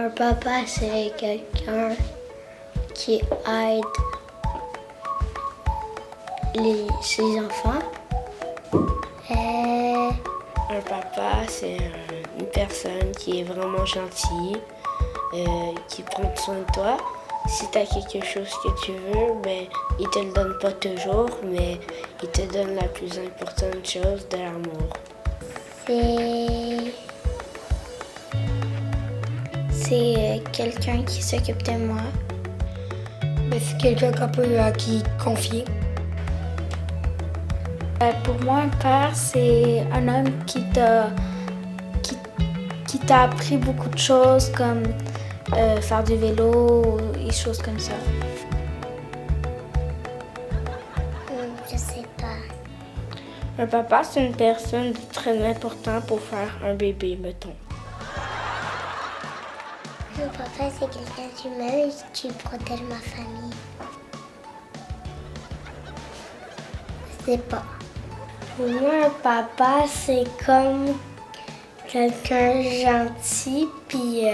Un papa, c'est quelqu'un qui aide ses enfants. Un papa, c'est une personne qui est vraiment gentille, qui prend soin de toi. Si tu as quelque chose que tu veux, ben, il te le donne pas toujours, mais il te donne la plus importante chose, de l'amour. C'est quelqu'un qui s'occupe de moi. Ben, c'est quelqu'un qu'on peut qui confier. Pour moi, un père, c'est un homme qui t'a appris beaucoup de choses, comme faire du vélo et choses comme ça. Je sais pas. Un papa, c'est une personne très importante pour faire un bébé, mettons. Mon papa, c'est quelqu'un qui m'aime et qui protège ma famille. Je sais pas. Pour moi, un papa, c'est comme quelqu'un gentil, puis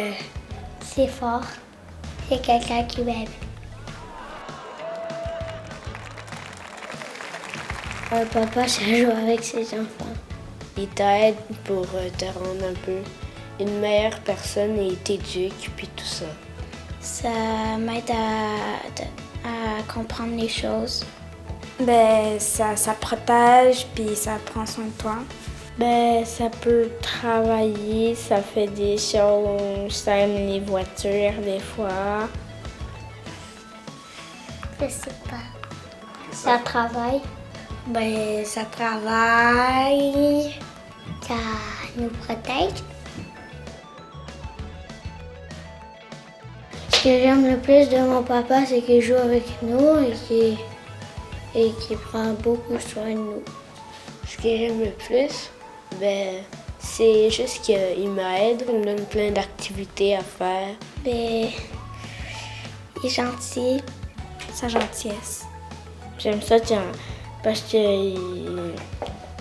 c'est fort. C'est quelqu'un qui m'aime. Un papa, ça joue avec ses enfants. Il t'aide pour te rendre un peu une meilleure personne et il t'éduque, puis tout ça. Ça m'aide à comprendre les choses. Ben, ça protège, puis ça prend soin de toi. Ben, ça peut travailler, ça fait des choses, ça aime les voitures des fois. Je sais pas. Ça travaille. Ben, ça travaille. Ça nous protège. Ce que j'aime le plus de mon papa, c'est qu'il joue avec nous et qu'il prend beaucoup soin de nous. Ce que j'aime le plus, ben, c'est juste qu'il m'aide, il me donne plein d'activités à faire. Ben, il est gentil. Sa gentillesse. J'aime ça parce que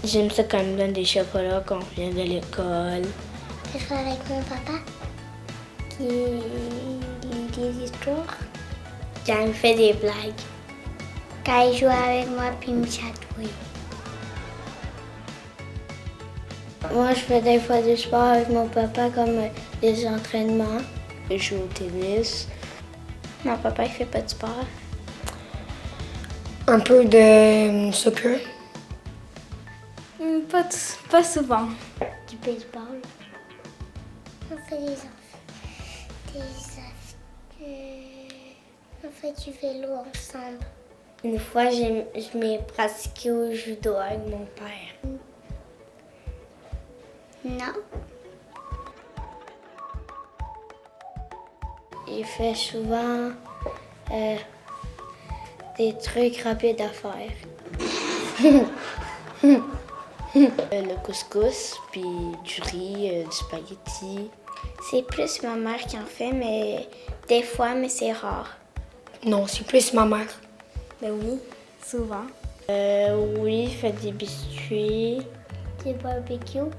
j'aime ça quand il me donne des chocolats quand on vient de l'école. Je joue avec mon papa qui lit des histoires. Quand il fait des blagues. Quand il joue avec moi puis il me chatouille. Moi, je fais des fois du sport avec mon papa comme des entraînements. Je joue au tennis. Mon papa, il fait pas de sport. Un peu de soccer. Pas souvent. Du baseball. On fait on fait du vélo ensemble. Une fois, je m'ai pratiqué au judo avec mon père. Non. Il fait souvent des trucs rapides à faire. Le couscous, puis du riz, du spaghetti. C'est plus ma mère qui en fait, mais des fois, mais c'est rare. Non, c'est plus ma mère. Ben oui, souvent. Oui, il fait des biscuits. Du barbecue.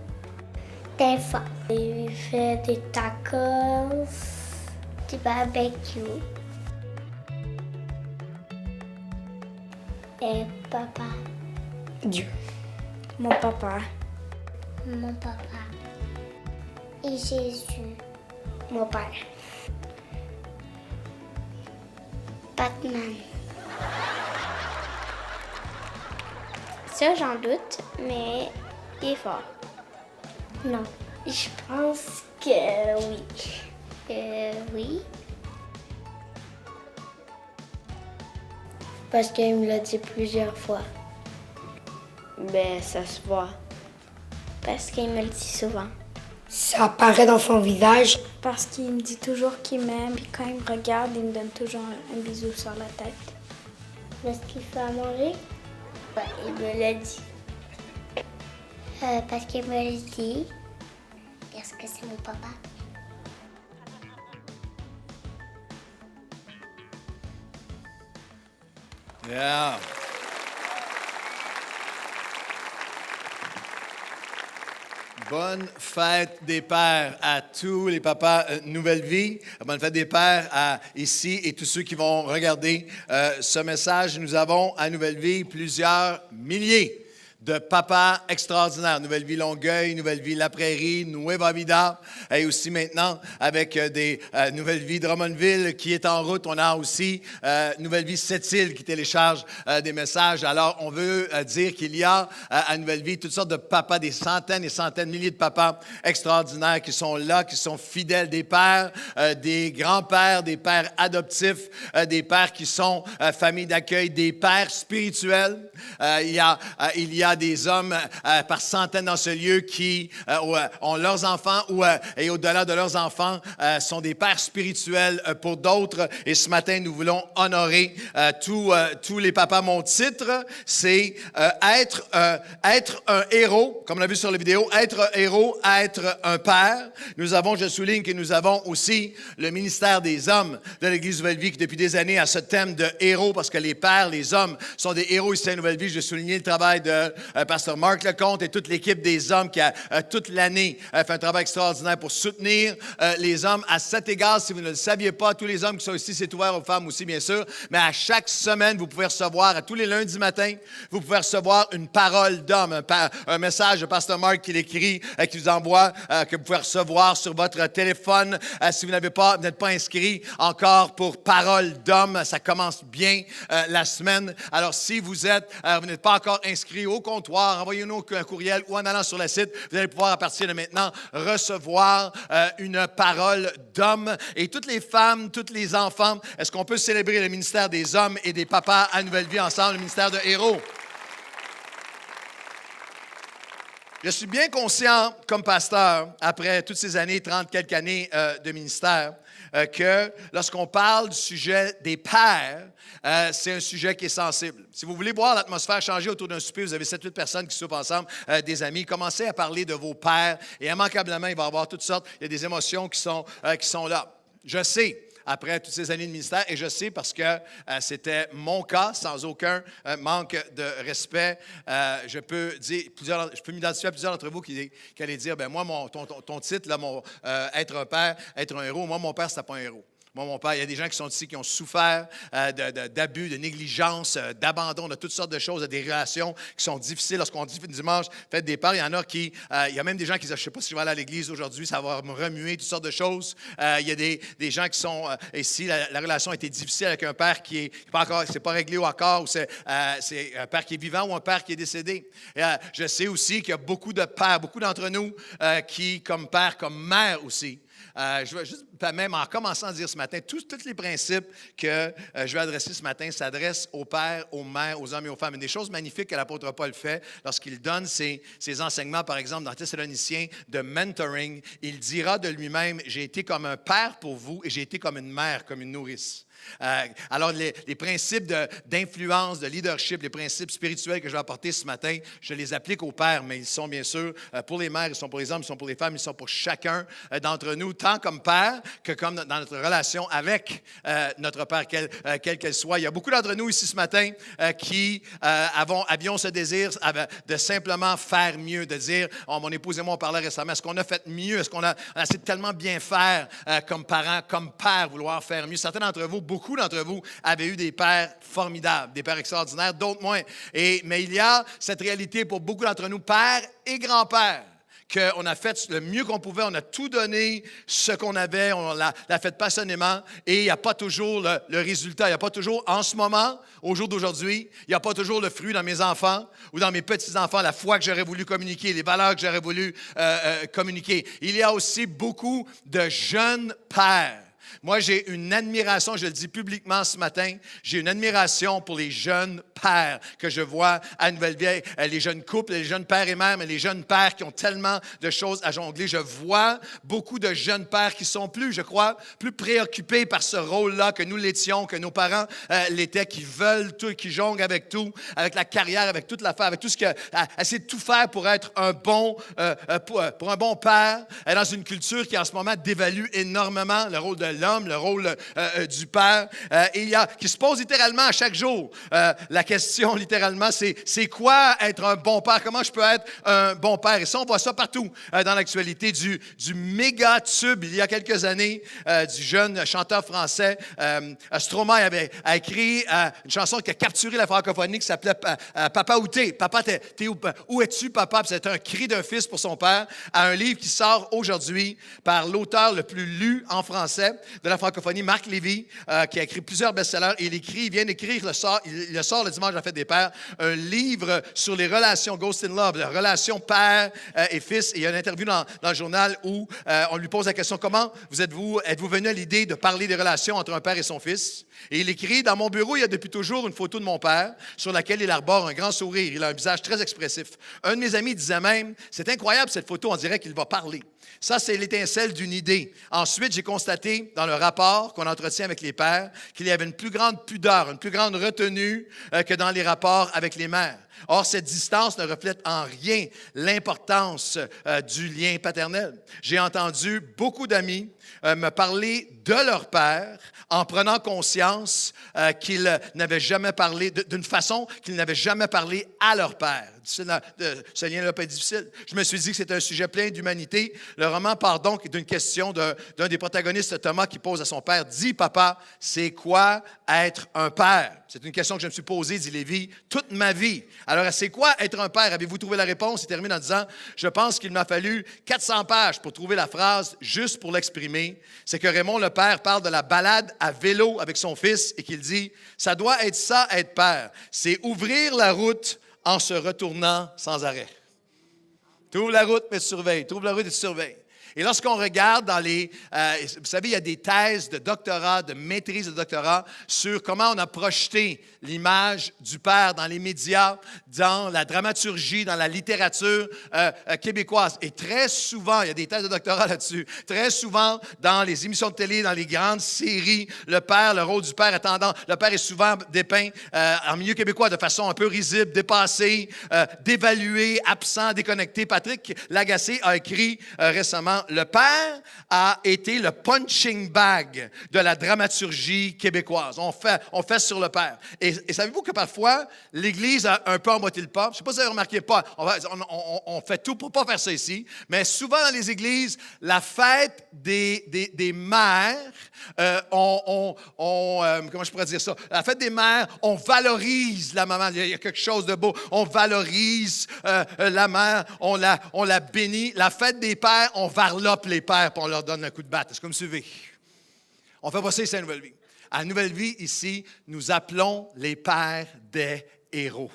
Des fois. Il fait des tacos. Du barbecue. Et papa. Dieu. Mon papa. Mon papa. Et Jésus. Mon père. Batman. Ça, j'en doute, mais il est fort. Non. Je pense que oui. Oui. Parce qu'il me l'a dit plusieurs fois. Ben, ça se voit. Parce qu'il me le dit souvent. Ça apparaît dans son visage. Parce qu'il me dit toujours qu'il m'aime, puis quand il me regarde, il me donne toujours un bisou sur la tête. Parce qu'il fait à manger? Ouais, il me l'a dit. Parce qu'il me l'a dit. Parce que c'est mon papa. Yeah. Bonne fête des pères à tous les papas Nouvelle Vie. Bonne fête des pères à ici et tous ceux qui vont regarder ce message. Nous avons à Nouvelle Vie plusieurs milliers de papas extraordinaires. Nouvelle Vie Longueuil, Nouvelle Vie La Prairie, Nueva Vida, et aussi maintenant avec des Nouvelle Vie Drummondville qui est en route. On a aussi Nouvelle Vie Sept-Îles qui télécharge des messages. Alors, on veut dire qu'il y a à Nouvelle Vie toutes sortes de papas, des centaines et centaines, milliers de papas extraordinaires qui sont là, qui sont fidèles, des pères, des grands-pères, des pères adoptifs, des pères qui sont famille d'accueil, des pères spirituels. Il y a des hommes par centaines dans ce lieu qui ont leurs enfants et au-delà de leurs enfants sont des pères spirituels pour d'autres. Et ce matin, nous voulons honorer tous les papas. Mon titre, c'est être un héros, comme on l'a vu sur la vidéo, être un héros, être un père. Je souligne que nous avons aussi le ministère des hommes de l'Église Nouvelle Vie qui, depuis des années, a ce thème de héros parce que les pères, les hommes sont des héros ici à Nouvelle Vie. Je vais souligner le travail de Pasteur Marc Lecomte et toute l'équipe des hommes qui a toute l'année fait un travail extraordinaire pour soutenir les hommes. À cet égard, si vous ne le saviez pas, tous les hommes qui sont ici, c'est ouvert aux femmes aussi, bien sûr, mais à chaque semaine, vous pouvez recevoir, à tous les lundis matins, vous pouvez recevoir une parole d'homme, un message de Pasteur Marc qui l'écrit, qui vous envoie, que vous pouvez recevoir sur votre téléphone. Si vous n'êtes pas inscrit encore pour parole d'homme, ça commence bien la semaine. Alors, si vous n'êtes pas encore inscrit au comptoir, envoyez-nous un courriel ou en allant sur le site. Vous allez pouvoir à partir de maintenant recevoir une parole d'homme. Et toutes les femmes, tous les enfants, est-ce qu'on peut célébrer le ministère des hommes et des papas à Nouvelle Vie ensemble, le ministère de héros? Je suis bien conscient, comme pasteur, après toutes ces années, 30 quelques années de ministère, que lorsqu'on parle du sujet des pères, c'est un sujet qui est sensible. Si vous voulez voir l'atmosphère changer autour d'un souper, vous avez 7-8 personnes qui soupent ensemble, des amis, commencez à parler de vos pères et immanquablement, il va y avoir toutes sortes, il y a des émotions qui sont là. Je sais, après toutes ces années de ministère, et je sais parce que c'était mon cas, sans aucun manque de respect. Je peux m'identifier à plusieurs d'entre vous qui allaient dire, ben moi, ton titre, là, être un père, être un héros, moi, mon père, c'était pas un héros. Moi, mon père, il y a des gens qui sont ici qui ont souffert d'abus, de négligence, d'abandon, de toutes sortes de choses, de des relations qui sont difficiles. Lorsqu'on dit dimanche, fête des pères, il y en a qui... il y a même des gens qui disent, je ne sais pas si je vais aller à l'église aujourd'hui, ça va me remuer, toutes sortes de choses. Il y a des gens qui sont ici, la relation a été difficile avec un père qui n'est pas encore, c'est pas réglé encore, ou c'est un père qui est vivant ou un père qui est décédé. Je sais aussi qu'il y a beaucoup de pères, beaucoup d'entre nous qui, comme père, comme mère aussi, je vais juste, même en commençant à dire ce matin, tous les principes que je vais adresser ce matin s'adressent aux pères, aux mères, aux hommes et aux femmes. Une des choses magnifiques que l'apôtre Paul fait lorsqu'il donne ses enseignements, par exemple, dans Thessaloniciens, de mentoring, il dira de lui-même, j'ai été comme un père pour vous et j'ai été comme une mère, comme une nourrice. Alors, les principes d'influence, de leadership, les principes spirituels que je vais apporter ce matin, je les applique aux pères, mais ils sont bien sûr pour les mères, ils sont pour les hommes, ils sont pour les femmes, ils sont pour chacun d'entre nous, tant comme père que comme dans notre relation avec notre père, quelle qu'elle soit. Il y a beaucoup d'entre nous ici ce matin qui avions ce désir de simplement faire mieux, de dire, mon épouse et moi, on parlait récemment, est-ce qu'on a fait mieux? Est-ce qu'on a essayé de tellement bien faire comme parents, comme père, vouloir faire mieux? Certains d'entre vous, beaucoup d'entre vous avaient eu des pères formidables, des pères extraordinaires, d'autres moins. Mais il y a cette réalité pour beaucoup d'entre nous, pères et grands-pères, qu'on a fait le mieux qu'on pouvait, on a tout donné ce qu'on avait, on l'a fait passionnément et il n'y a pas toujours le résultat. Il n'y a pas toujours, en ce moment, au jour d'aujourd'hui, il n'y a pas toujours le fruit dans mes enfants ou dans mes petits-enfants, la foi que j'aurais voulu communiquer, les valeurs que j'aurais voulu communiquer. Il y a aussi beaucoup de jeunes pères. Moi, j'ai une admiration, je le dis publiquement ce matin, j'ai une admiration pour les jeunes pères que je vois à Nouvelle-Vie, les jeunes couples, les jeunes pères et mères, mais les jeunes pères qui ont tellement de choses à jongler. Je vois beaucoup de jeunes pères qui sont plus préoccupés par ce rôle-là que nous l'étions, que nos parents l'étaient, qui veulent tout, qui jonglent avec tout, avec la carrière, avec toute l'affaire, avec tout ce essayer de tout faire pour être un bon père, dans une culture qui en ce moment dévalue énormément le rôle de l'homme, le rôle du père. Qui se pose littéralement à chaque jour. La question, littéralement, c'est quoi être un bon père? Comment je peux être un bon père? Et ça, on voit ça partout dans l'actualité. Du méga tube, il y a quelques années, du jeune chanteur français, Stromae a écrit une chanson qui a capturé la francophonie qui s'appelait Papa où t'es? Papa, t'es où es-tu, papa? Puis c'est un cri d'un fils pour son père à un livre qui sort aujourd'hui par l'auteur le plus lu en français de la francophonie, Marc Lévy, qui a écrit plusieurs best-sellers. Et il vient d'écrire, il le sort le dimanche de la fête des pères, un livre sur les relations Ghost in Love, les relations père et fils. Et il y a une interview dans le journal où on lui pose la question, comment êtes-vous venu à l'idée de parler des relations entre un père et son fils? Et il écrit, dans mon bureau, il y a depuis toujours une photo de mon père sur laquelle il arbore un grand sourire. Il a un visage très expressif. Un de mes amis disait même, c'est incroyable cette photo, on dirait qu'il va parler. Ça, c'est l'étincelle d'une idée. Ensuite, j'ai constaté dans le rapport qu'on entretient avec les pères qu'il y avait une plus grande pudeur, une plus grande retenue que dans les rapports avec les mères. Or, cette distance ne reflète en rien l'importance du lien paternel. J'ai entendu beaucoup d'amis me parler de leur père en prenant conscience qu'ils n'avaient jamais parlé, d'une façon qu'ils n'avaient jamais parlé à leur père. Ce lien-là peut être difficile. Je me suis dit que c'était un sujet plein d'humanité. Le roman part donc d'une question d'un des protagonistes, Thomas, qui pose à son père, « Dis, papa, c'est quoi être un père? » C'est une question que je me suis posée, dit Lévy, toute ma vie. Alors, c'est quoi être un père? Avez-vous trouvé la réponse? Il termine en disant, « Je pense qu'il m'a fallu 400 pages pour trouver la phrase juste pour l'exprimer. » C'est que Raymond le père parle de la balade à vélo avec son fils et qu'il dit, « Ça doit être ça, être père. C'est ouvrir la route en se retournant sans arrêt. » Tu ouvres la route, mais tu surveilles. Tu ouvres la route et tu surveilles. Et lorsqu'on regarde dans les... vous savez, il y a des thèses de doctorat, de maîtrise de doctorat sur comment on a projeté l'image du père dans les médias, dans la dramaturgie, dans la littérature québécoise. Et très souvent, il y a des thèses de doctorat là-dessus, très souvent, dans les émissions de télé, dans les grandes séries, le rôle du père le père est souvent dépeint en milieu québécois de façon un peu risible, dépassée, dévalué, absent, déconnecté. Patrick Lagacé a écrit récemment, le père a été le punching bag de la dramaturgie québécoise. On fait sur le père. Et savez-vous que parfois, l'Église a un peu emboîté le pas? Je ne sais pas si vous avez remarqué pas. On fait tout pour ne pas faire ça ici. Mais souvent dans les églises, la fête des mères, comment je pourrais dire ça? La fête des mères, on valorise la maman. Il y a quelque chose de beau. On valorise la mère, on la bénit. La fête des pères, on varlope les pères et on leur donne un coup de batte. Est-ce que vous me suivez? On fait passer ça à Nouvelle Vie. À Nouvelle Vie, ici, nous appelons les pères des héros.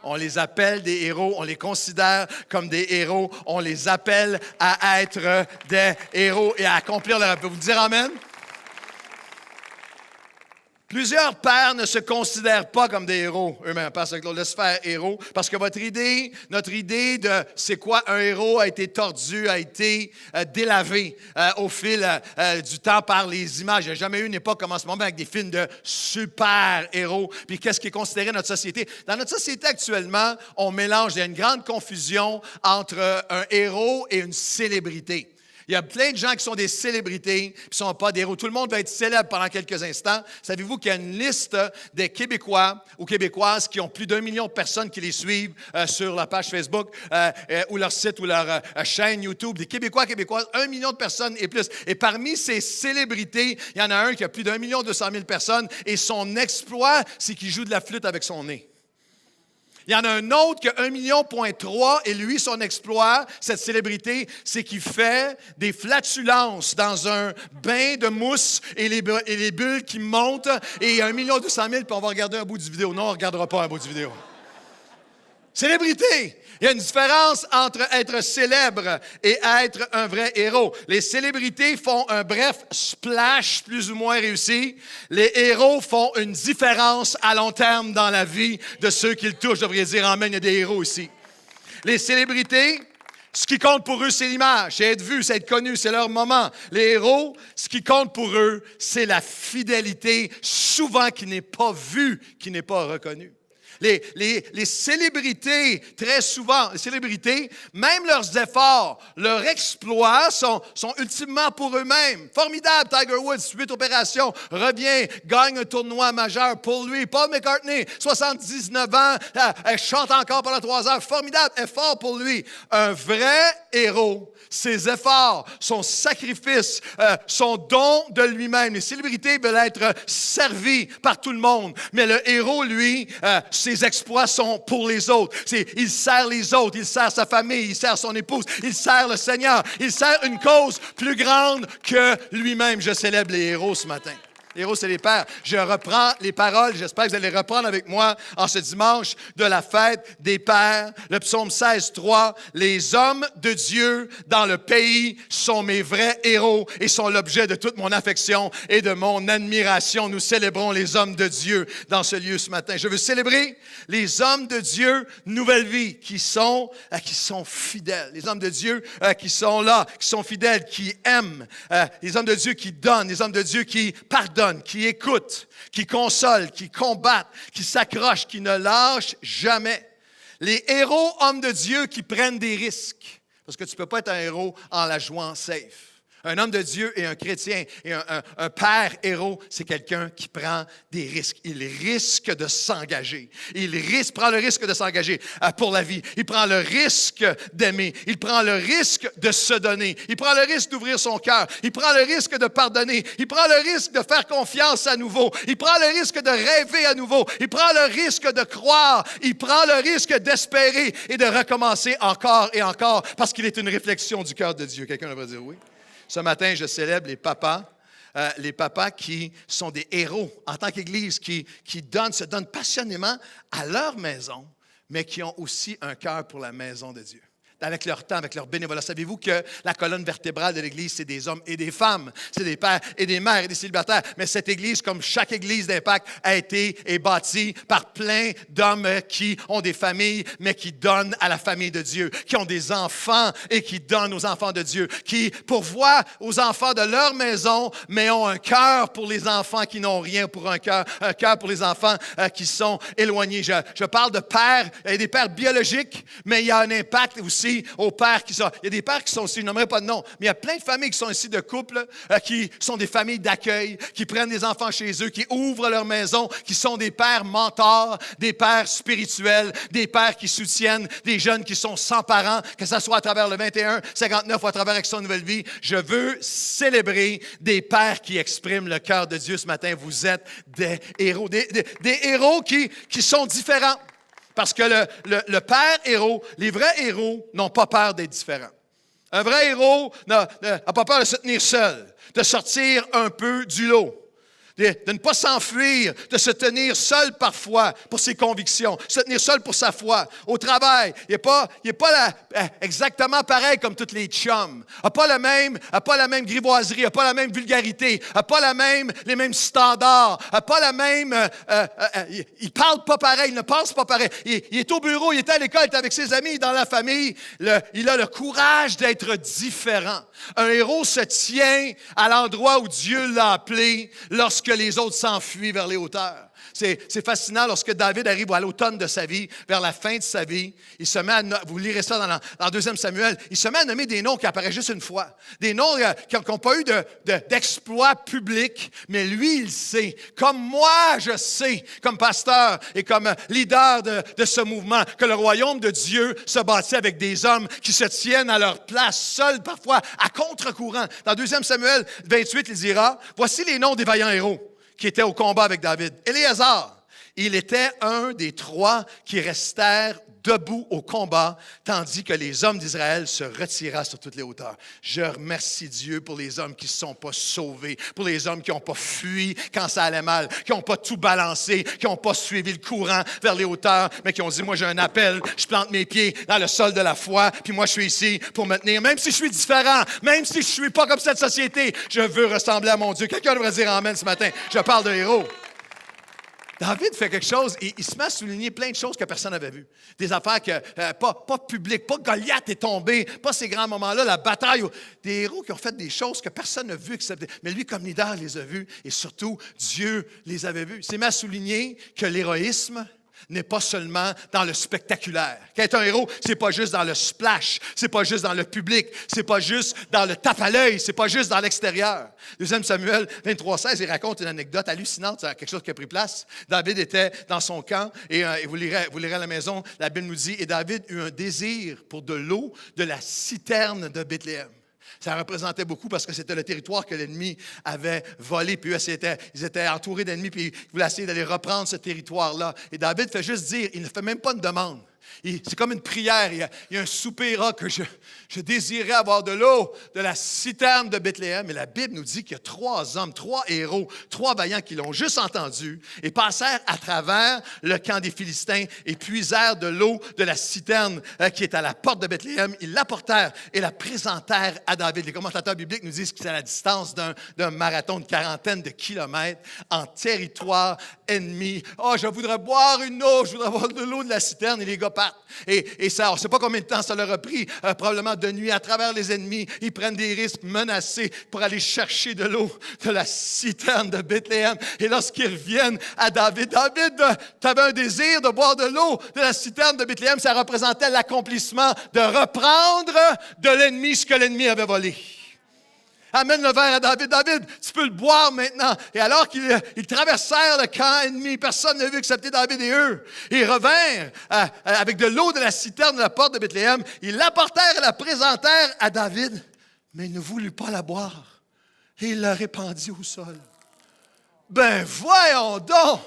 On les appelle des héros, on les considère comme des héros, on les appelle à être des héros et à accomplir leur... Vous dire amen? Plusieurs pères ne se considèrent pas comme des héros eux-mêmes. Pasteur Claude, laisse faire héros. Parce que notre idée de c'est quoi un héros a été tordue, a été délavée au fil du temps par les images. Il n'y a jamais eu une époque comme en ce moment avec des films de super-héros. Puis qu'est-ce qui est considéré dans notre société? Dans notre société actuellement, on mélange, il y a une grande confusion entre un héros et une célébrité. Il y a plein de gens qui sont des célébrités qui ne sont pas des héros. Tout le monde va être célèbre pendant quelques instants. Savez-vous qu'il y a une liste des Québécois ou Québécoises qui ont plus d'1 million de personnes qui les suivent sur leur page Facebook ou leur site ou leur chaîne YouTube. Des Québécois, Québécoises, 1 million de personnes et plus. Et parmi ces célébrités, il y en a un qui a plus d'1 200 000 personnes et son exploit, c'est qu'il joue de la flûte avec son nez. Il y en a un autre qui a 1,3 million et lui, son exploit, cette célébrité, c'est qu'il fait des flatulences dans un bain de mousse et les bulles qui montent et il y a 1 200 000 puis on va regarder un bout du vidéo. Non, on ne regardera pas un bout du vidéo. Célébrité! Il y a une différence entre être célèbre et être un vrai héros. Les célébrités font un bref splash plus ou moins réussi. Les héros font une différence à long terme dans la vie de ceux qui le touchent. Je devrais dire amen, il y a des héros ici. Les célébrités, ce qui compte pour eux, c'est l'image, c'est être vu, c'est être connu, c'est leur moment. Les héros, ce qui compte pour eux, c'est la fidélité, souvent qui n'est pas vue, qui n'est pas reconnue. Les célébrités, très souvent, les célébrités, même leurs efforts, leurs exploits sont ultimement pour eux-mêmes. Formidable, Tiger Woods, 8 opérations, revient, gagne un tournoi majeur pour lui. Paul McCartney, 79 ans, elle chante encore pendant 3 heures. Formidable, effort pour lui. Un vrai héros, ses efforts, son sacrifice, son don de lui-même. Les célébrités veulent être servies par tout le monde, mais le héros, lui, ses exploits sont pour les autres. Il sert les autres, il sert sa famille, il sert son épouse, il sert le Seigneur, il sert une cause plus grande que lui-même. Je célèbre les héros ce matin. Les héros, c'est les pères. Je reprends les paroles. J'espère que vous allez les reprendre avec moi en ce dimanche de la fête des pères. Le psaume 16, 3. Les hommes de Dieu dans le pays sont mes vrais héros et sont l'objet de toute mon affection et de mon admiration. Nous célébrons les hommes de Dieu dans ce lieu ce matin. Je veux célébrer les hommes de Dieu, nouvelle vie, qui sont fidèles. Les hommes de Dieu qui sont là, qui sont fidèles, qui aiment. Les hommes de Dieu qui donnent. Les hommes de Dieu qui pardonnent, qui écoutent, qui consolent, qui combattent, qui s'accrochent, qui ne lâchent jamais. Les héros hommes de Dieu qui prennent des risques. Parce que tu ne peux pas être un héros en la jouant safe. Un homme de Dieu et un chrétien et un père héros, c'est quelqu'un qui prend des risques. Il risque de s'engager. Prend le risque de s'engager pour la vie. Il prend le risque d'aimer. Il prend le risque de se donner. Il prend le risque d'ouvrir son cœur. Il prend le risque de pardonner. Il prend le risque de faire confiance à nouveau. Il prend le risque de rêver à nouveau. Il prend le risque de croire. Il prend le risque d'espérer et de recommencer encore et encore parce qu'il est une réflexion du cœur de Dieu. Quelqu'un devrait dire oui? Ce matin, je célèbre les papas qui sont des héros en tant qu'Église, qui se donnent passionnément à leur maison, mais qui ont aussi un cœur pour la maison de Dieu. Avec leur temps, avec leur bénévolat. Savez-vous que la colonne vertébrale de l'Église, c'est des hommes et des femmes, c'est des pères et des mères et des célibataires. Mais cette Église, comme chaque Église d'Impact, a été et bâtie par plein d'hommes qui ont des familles, mais qui donnent à la famille de Dieu, qui ont des enfants et qui donnent aux enfants de Dieu, qui pourvoient aux enfants de leur maison, mais ont un cœur pour les enfants qui n'ont rien, un cœur pour les enfants qui sont éloignés. Je parle de pères et des pères biologiques, mais il y a un impact aussi aux pères qui sont... Il y a des pères qui sont aussi, je n'aimerais pas de nom, mais il y a plein de familles qui sont ici de couples, qui sont des familles d'accueil, qui prennent des enfants chez eux, qui ouvrent leur maison, qui sont des pères mentors, des pères spirituels, des pères qui soutiennent des jeunes qui sont sans parents, que ce soit à travers le 21-59 ou à travers Action Nouvelle Vie. Je veux célébrer des pères qui expriment le cœur de Dieu ce matin. Vous êtes des héros, des héros qui sont différents. Parce que le père héros, les vrais héros n'ont pas peur d'être différents. Un vrai héros n'a pas peur de se tenir seul, de sortir un peu du lot, de ne pas s'enfuir, de se tenir seul parfois pour ses convictions, se tenir seul pour sa foi. Au travail, il n'est pas exactement pareil comme tous les chums. Il n'a pas la même grivoiserie, il n'a pas la même vulgarité, il n'a pas les mêmes standards, il n'a pas la même... il ne parle pas pareil, il ne pense pas pareil. Il est au bureau, il est à l'école, il est avec ses amis, dans la famille. Il a le courage d'être différent. Un héros se tient à l'endroit où Dieu l'a appelé lorsque les autres s'enfuient vers les hauteurs. C'est fascinant lorsque David arrive à l'automne de sa vie, vers la fin de sa vie, il se met vous lirez ça dans 2 Samuel, il se met à nommer des noms qui apparaissent juste une fois. Des noms qui n'ont pas eu d'exploit public, mais lui, il sait. Comme moi, je sais, comme pasteur et comme leader de ce mouvement, que le royaume de Dieu se bâtit avec des hommes qui se tiennent à leur place, seuls parfois, à contre-courant. Dans 2 Samuel 28, il dira, « Voici les noms des vaillants héros qui étaient au combat avec David. Éléazar, il était un des 3 qui restèrent debout au combat, tandis que les hommes d'Israël se retiraient sur toutes les hauteurs. Je remercie Dieu pour les hommes qui ne se sont pas sauvés, pour les hommes qui n'ont pas fui quand ça allait mal, qui n'ont pas tout balancé, qui n'ont pas suivi le courant vers les hauteurs, mais qui ont dit, moi j'ai un appel, je plante mes pieds dans le sol de la foi, puis moi je suis ici pour me tenir, même si je suis différent, même si je ne suis pas comme cette société, je veux ressembler à mon Dieu. Quelqu'un devrait dire amen ce matin. Je parle de héros. David fait quelque chose, et il se met à souligner plein de choses que personne n'avait vues. Des affaires pas publiques, pas Goliath est tombé, pas ces grands moments-là, la bataille. Des héros qui ont fait des choses que personne n'a vues, mais lui, comme leader, les a vues, et surtout, Dieu les avait vues. Il s'est mis à souligner que l'héroïsme n'est pas seulement dans le spectaculaire. Qu'être un héros, c'est pas juste dans le splash, c'est pas juste dans le public, c'est pas juste dans le tape à l'œil, c'est pas juste dans l'extérieur. 2 Samuel 23:16, il raconte une anecdote hallucinante, c'est quelque chose qui a pris place. David était dans son camp et vous lirez à la maison, la Bible nous dit, et David eut un désir pour de l'eau de la citerne de Bethléem. Ça représentait beaucoup parce que c'était le territoire que l'ennemi avait volé. Puis eux, ils étaient entourés d'ennemis, puis ils voulaient essayer d'aller reprendre ce territoire-là. Et David fait juste dire, il ne fait même pas une demande. C'est comme une prière. Il y a un soupir que je désirais avoir de l'eau de la citerne de Bethléem. Et la Bible nous dit qu'il y a 3 hommes, 3 héros, 3 vaillants qui l'ont juste entendu et passèrent à travers le camp des Philistins et puisèrent de l'eau de la citerne qui est à la porte de Bethléem. Ils l'apportèrent et la présentèrent à David. Les commentateurs bibliques nous disent que c'est à la distance d'un marathon de 40aine de kilomètres en territoire ennemi. « Oh, je voudrais boire une eau, je voudrais boire de l'eau de la citerne. » Et les gars partent. Et ça, on ne sait pas combien de temps ça leur a pris, probablement de nuit à travers les ennemis. Ils prennent des risques menacés pour aller chercher de l'eau de la citerne de Bethléem. Et lorsqu'ils reviennent à David, David, tu avais un désir de boire de l'eau de la citerne de Bethléem. Ça représentait l'accomplissement de reprendre de l'ennemi ce que l'ennemi avait volé. Amène le verre à David. David, tu peux le boire maintenant. Et alors qu'ils traversèrent le camp ennemi, personne n'a vu excepté David et eux. Ils revinrent avec de l'eau de la citerne de la porte de Bethléem. Ils l'apportèrent et la présentèrent à David, mais il ne voulut pas la boire. Et il la répandit au sol. Ben voyons donc!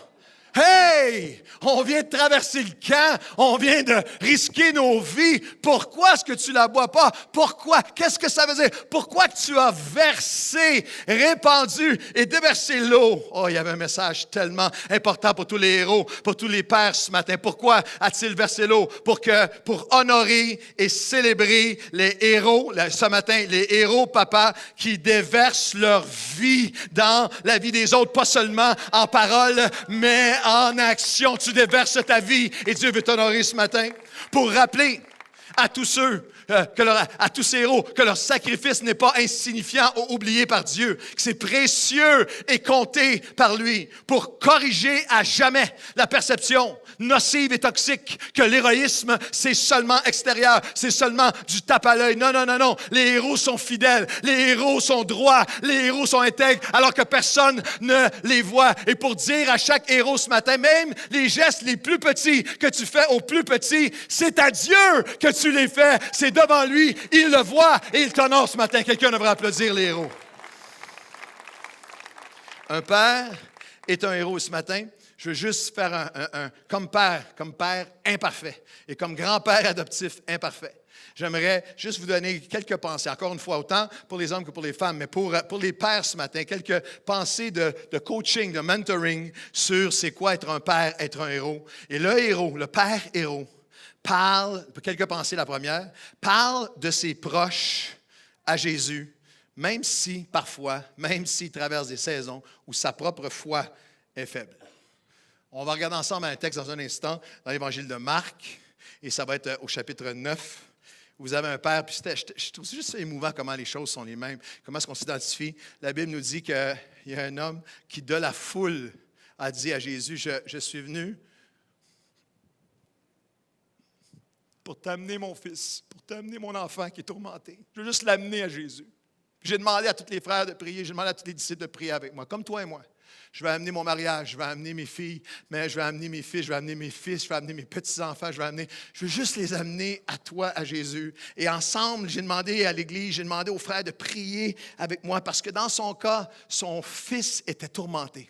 Hey! On vient de traverser le camp, on vient de risquer nos vies. Pourquoi est-ce que tu ne la bois pas? Pourquoi? Qu'est-ce que ça veut dire? Pourquoi que tu as versé, répandu et déversé l'eau? Oh, il y avait un message tellement important pour tous les héros, pour tous les pères ce matin. Pourquoi a-t-il versé l'eau? Pour honorer et célébrer les héros, ce matin, les héros, papa, qui déversent leur vie dans la vie des autres, pas seulement en parole, mais en action. Tu déverses ta vie et Dieu veut t'honorer ce matin pour rappeler à tous ceux, à tous ces héros, que leur sacrifice n'est pas insignifiant ou oublié par Dieu, que c'est précieux et compté par lui pour corriger à jamais la perception nocive et toxique que l'héroïsme, c'est seulement extérieur, c'est seulement du tape à l'œil. Non, non, non, non. Les héros sont fidèles, les héros sont droits, les héros sont intègres, alors que personne ne les voit. Et pour dire à chaque héros ce matin, même les gestes les plus petits que tu fais aux plus petits, c'est à Dieu que tu les fais. C'est devant lui, il le voit et il t'honore ce matin. Quelqu'un devrait applaudir les héros. Un père est un héros ce matin. Je veux juste faire comme père imparfait et comme grand-père adoptif imparfait. J'aimerais juste vous donner quelques pensées, encore une fois, autant pour les hommes que pour les femmes, mais pour les pères ce matin, quelques pensées de coaching, de mentoring sur c'est quoi être un père, être un héros. Et le héros, le père héros, parle, quelques pensées la première, parle de ses proches à Jésus, même si parfois, même s'il traverse des saisons où sa propre foi est faible. On va regarder ensemble un texte dans un instant dans l'Évangile de Marc, et ça va être au chapitre 9. Vous avez un père, puis je trouve juste émouvant comment les choses sont les mêmes, comment est-ce qu'on s'identifie. La Bible nous dit qu'il y a un homme qui, de la foule, a dit à Jésus, je suis venu pour t'amener mon fils, pour t'amener mon enfant qui est tourmenté. Je veux juste l'amener à Jésus. Puis j'ai demandé à tous les frères de prier, j'ai demandé à tous les disciples de prier avec moi, comme toi et moi. Je vais amener mon mariage, je vais amener mes filles, mais je vais amener mes fils, je vais amener mes fils, je vais amener mes petits-enfants, je veux juste les amener à toi, à Jésus. Et ensemble, j'ai demandé à l'Église, j'ai demandé aux frères de prier avec moi parce que dans son cas, son fils était tourmenté.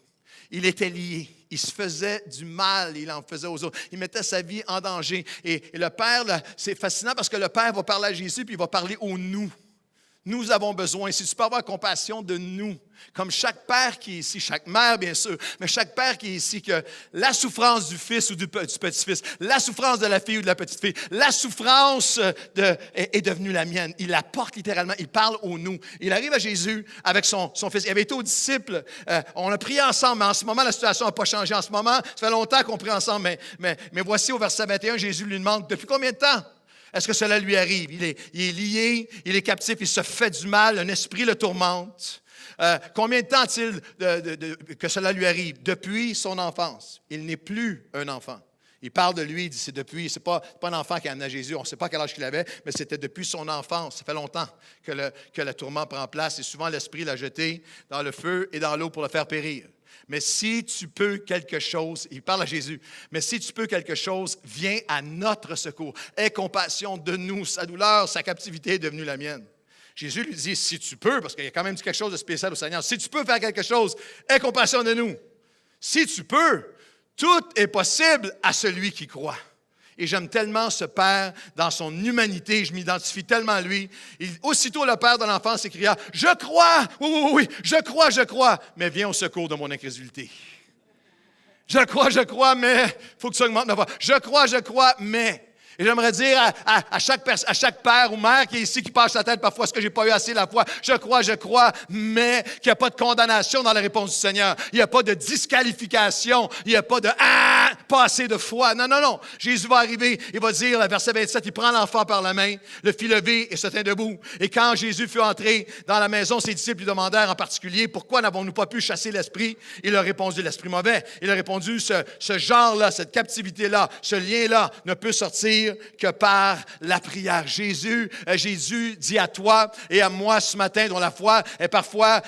Il était lié. Il se faisait du mal, il en faisait aux autres. Il mettait sa vie en danger. Et le Père, là, c'est fascinant parce que le Père va parler à Jésus puis il va parler au nous. Nous avons besoin, si tu peux avoir compassion de nous, comme chaque père qui est ici, chaque mère bien sûr, mais chaque père qui est ici, que la souffrance du fils ou du petit-fils, la souffrance de la fille ou de la petite-fille, la souffrance est devenue la mienne. Il la porte littéralement, il parle au nous. Il arrive à Jésus avec son fils. Il avait été aux disciples, on a prié ensemble, mais en ce moment, la situation n'a pas changé. En ce moment, ça fait longtemps qu'on prie ensemble, mais voici au verset 21, Jésus lui demande, depuis combien de temps est-ce que cela lui arrive? Il est lié, il est captif, il se fait du mal, un esprit le tourmente. Combien de temps a-t-il que cela lui arrive? Depuis son enfance. Il n'est plus un enfant. Il parle de lui, il dit, c'est pas un enfant qui a amené Jésus, on ne sait pas quel âge qu'il avait, mais c'était depuis son enfance. Ça fait longtemps que le tourment prend place et souvent l'Esprit l'a jeté dans le feu et dans l'eau pour le faire périr. Mais si tu peux quelque chose, il parle à Jésus, mais si tu peux quelque chose, viens à notre secours. Aie compassion de nous, sa douleur, sa captivité est devenue la mienne. Jésus lui dit, si tu peux, parce qu'il y a quand même dit quelque chose de spécial au Seigneur, si tu peux faire quelque chose, aie compassion de nous. Si tu peux, tout est possible à celui qui croit. Et j'aime tellement ce Père dans son humanité, je m'identifie tellement à lui. Aussitôt le Père de l'enfant s'écria, « Je crois, oui, je crois, mais viens au secours de mon incrédulité. » Je crois, mais il faut que ça augmente ma foi. Je crois, mais... Et j'aimerais dire à chaque père ou mère qui est ici, qui passe la tête parfois, est-ce que je n'ai pas eu assez la foi? Je crois, mais qu'il n'y a pas de condamnation dans la réponse du Seigneur. Il n'y a pas de disqualification. Il n'y a pas de pas assez de foi. Non. Jésus va arriver, il va dire, le verset 27, il prend l'enfant par la main, le fit lever et se tint debout. Et quand Jésus fut entré dans la maison, ses disciples lui demandèrent en particulier, pourquoi n'avons-nous pas pu chasser l'esprit? Il a répondu, l'esprit mauvais. Il a répondu, ce genre-là, cette captivité-là, ce lien-là ne peut sortir que par la prière. Jésus dit à toi et à moi ce matin, dont la foi est parfois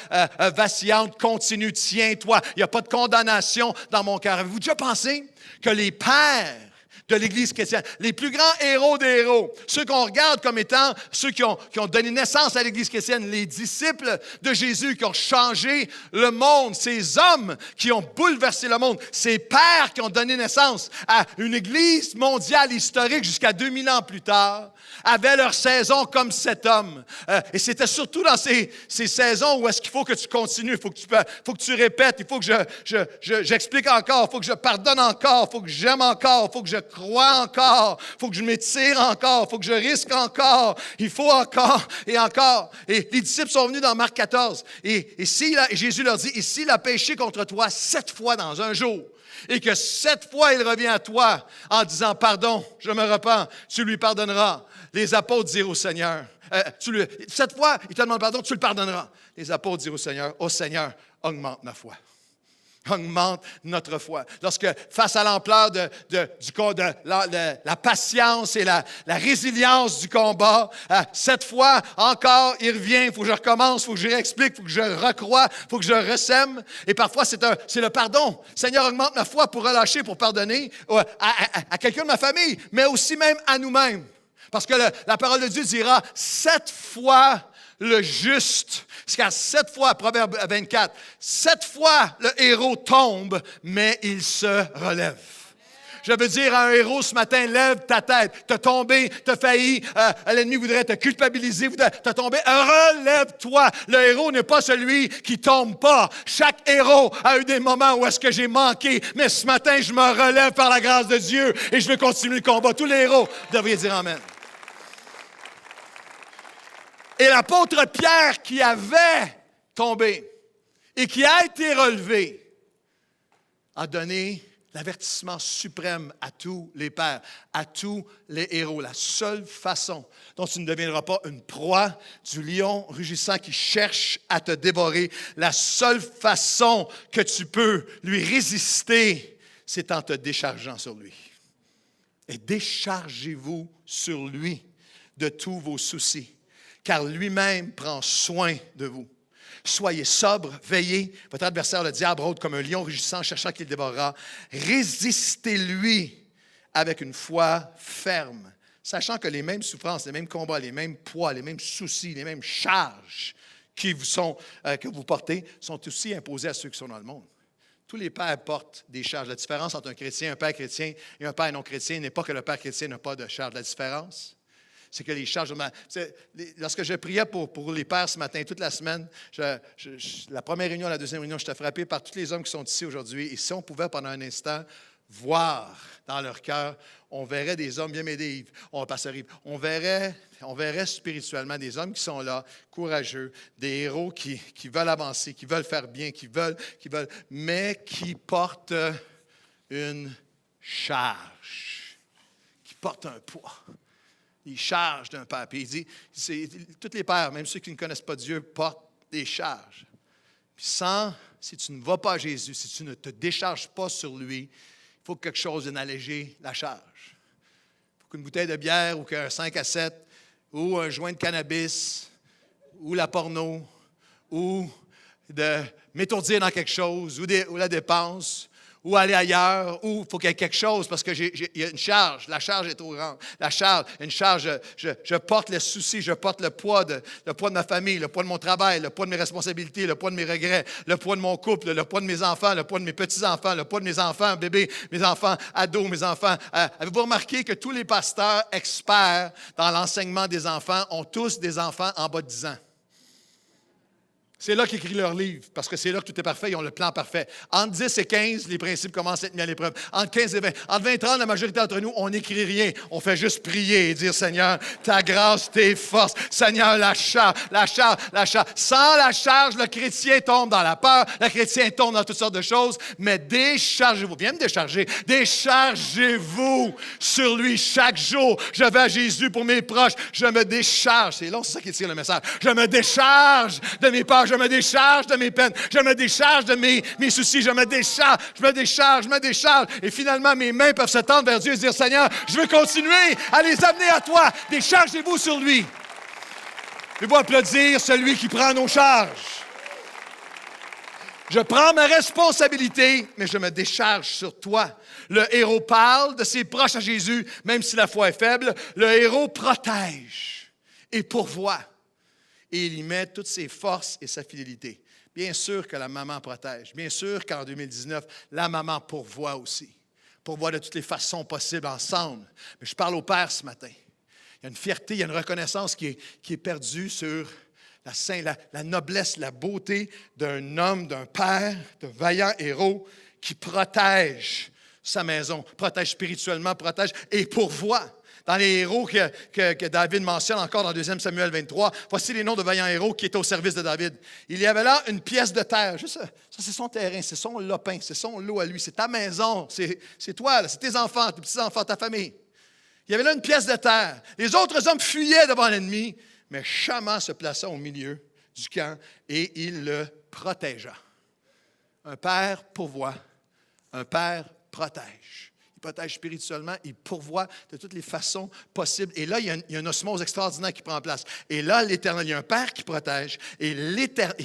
vacillante, continue, tiens-toi. Il n'y a pas de condamnation dans mon cœur. Avez-vous déjà pensé que les pères de l'Église chrétienne, les plus grands héros des héros, ceux qu'on regarde comme étant ceux qui ont donné naissance à l'Église chrétienne, les disciples de Jésus qui ont changé le monde, ces hommes qui ont bouleversé le monde, ces pères qui ont donné naissance à une Église mondiale historique jusqu'à 2000 ans plus tard, avaient leur saison comme cet homme. Et c'était surtout dans ces saisons où est-ce qu'il faut que tu continues, il faut que tu répètes, il faut que j'explique encore, il faut que je pardonne encore, il faut que j'aime encore, il faut que je crois encore, il faut que je m'étire encore, il faut que je risque encore, il faut encore et encore. Et les disciples sont venus dans Marc 14. Et Jésus leur dit, « Et s'il a péché contre toi 7 fois dans un jour, et que 7 fois il revient à toi en disant, pardon, je me repens, tu lui pardonneras. » Les apôtres dirent au Seigneur, 7 fois il te demande pardon, tu le pardonneras. Les apôtres dirent au Seigneur, « Ô Seigneur, augmente ma foi. » Augmente notre foi. Lorsque, face à l'ampleur de la patience et la résilience du combat, 7 fois encore, il revient, il faut que je recommence, il faut que je réexplique, il faut que je recroie, il faut que je ressème. Et parfois, c'est le pardon. Seigneur, augmente ma foi pour relâcher, pour pardonner à quelqu'un de ma famille, mais aussi même à nous-mêmes. Parce que la parole de Dieu dira 7 fois le juste, jusqu'à 7 fois, Proverbe 24, 7 fois le héros tombe, mais il se relève. Je veux dire à un héros ce matin, lève ta tête. Tu as tombé, tu as failli, l'ennemi voudrait te culpabiliser, tu as tombé, relève-toi. Le héros n'est pas celui qui tombe pas. Chaque héros a eu des moments où est-ce que j'ai manqué, mais ce matin, je me relève par la grâce de Dieu et je vais continuer le combat. Tous les héros devraient dire Amen. Et l'apôtre Pierre, qui avait tombé et qui a été relevé, a donné l'avertissement suprême à tous les pères, à tous les héros. La seule façon dont tu ne deviendras pas une proie du lion rugissant qui cherche à te dévorer, la seule façon que tu peux lui résister, c'est en te déchargeant sur lui. Et déchargez-vous sur lui de tous vos soucis, car lui-même prend soin de vous. Soyez sobres, veillez. Votre adversaire, le diable, rôde comme un lion rugissant, cherchant qu'il dévorera. Résistez-lui avec une foi ferme, sachant que les mêmes souffrances, les mêmes combats, les mêmes poids, les mêmes soucis, les mêmes charges que vous portez sont aussi imposés à ceux qui sont dans le monde. Tous les pères portent des charges. La différence entre un père chrétien et un père non chrétien n'est pas que le père chrétien n'a pas de charge. La différence, c'est que les charges... Lorsque je priais pour les pères ce matin, toute la semaine, la première réunion, la deuxième réunion, j'étais frappé par tous les hommes qui sont ici aujourd'hui. Et si on pouvait pendant un instant voir dans leur cœur, on verrait des hommes, bien m'aider Yves, on verrait spirituellement des hommes qui sont là, courageux, des héros qui veulent avancer, qui veulent faire bien, qui veulent, mais qui portent une charge, qui portent un poids. Il charge d'un père. Puis il dit, tous les pères, même ceux qui ne connaissent pas Dieu, portent des charges. Puis si tu ne vas pas à Jésus, si tu ne te décharges pas sur lui, il faut que quelque chose vienne alléger la charge. Il faut qu'une bouteille de bière ou qu'un 5 à 7 ou un joint de cannabis ou la porno ou de m'étourdir dans quelque chose ou la dépense ou aller ailleurs, ou il faut qu'il y ait quelque chose parce qu'il y a une charge. La charge est trop grande. La charge, une charge, je porte les soucis, je porte le poids de ma famille, le poids de mon travail, le poids de mes responsabilités, le poids de mes regrets, le poids de mon couple, le poids de mes enfants, le poids de mes petits-enfants, le poids de mes enfants bébés, mes enfants ados, mes enfants. Avez-vous remarqué que tous les pasteurs experts dans l'enseignement des enfants ont tous des enfants en bas de 10 ans? C'est là qu'ils écrivent leurs livres, parce que c'est là que tout est parfait, ils ont le plan parfait. Entre 10 et 15, les principes commencent à être mis à l'épreuve. Entre 15 et 20, entre 20 et 30, la majorité d'entre nous, on n'écrit rien. On fait juste prier et dire, Seigneur, ta grâce, tes forces. Seigneur, la charge. Sans la charge, le chrétien tombe dans la peur, le chrétien tombe dans toutes sortes de choses, mais déchargez-vous. Viens me décharger. Déchargez-vous sur lui chaque jour. Je vais à Jésus pour mes proches. Je me décharge. C'est long, c'est ça qui tire le message. Je me décharge de mes peurs. Je me décharge de mes peines. Je me décharge de mes soucis. Je me décharge. Et finalement, mes mains peuvent se tendre vers Dieu et dire, Seigneur, je veux continuer à les amener à toi. Déchargez-vous sur lui. Je vais applaudir celui qui prend nos charges. Je prends ma responsabilité, mais je me décharge sur toi. Le héros parle de ses proches à Jésus, même si la foi est faible. Le héros protège et pourvoit. Et il y met toutes ses forces et sa fidélité. Bien sûr que la maman protège. Bien sûr qu'en 2019, la maman pourvoit aussi. Pourvoit de toutes les façons possibles ensemble. Mais je parle au père ce matin. Il y a une fierté, il y a une reconnaissance qui est perdue sur la noblesse, la beauté d'un homme, d'un père, d'un vaillant héros qui protège sa maison, protège spirituellement, protège et pourvoit. Dans les héros que David mentionne encore dans 2 Samuel 23, voici les noms de vaillants héros qui étaient au service de David. Il y avait là une pièce de terre. Juste ça, c'est son terrain, c'est son lopin, c'est son lot à lui, c'est ta maison, c'est toi, c'est tes enfants, tes petits-enfants, ta famille. Il y avait là une pièce de terre. Les autres hommes fuyaient devant l'ennemi, mais Shama se plaça au milieu du camp et il le protégea. Un père pourvoit, un père protège. Il protège spirituellement, il pourvoit de toutes les façons possibles. Et là, il y a une osmose extraordinaire qui prend place. Et là, l'Éternel, il y a un Père qui protège et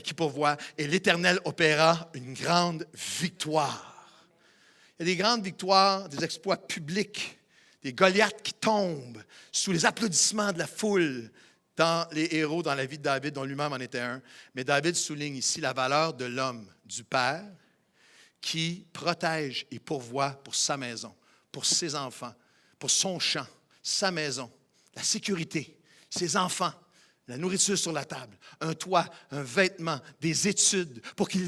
qui pourvoit, et l'Éternel opéra une grande victoire. Il y a des grandes victoires, des exploits publics, des Goliaths qui tombent sous les applaudissements de la foule dans les héros dans la vie de David, dont lui-même en était un. Mais David souligne ici la valeur de l'homme, du Père, qui protège et pourvoit pour sa maison, pour ses enfants, pour son champ, sa maison, la sécurité, ses enfants, la nourriture sur la table, un toit, un vêtement, des études, pour qu'ils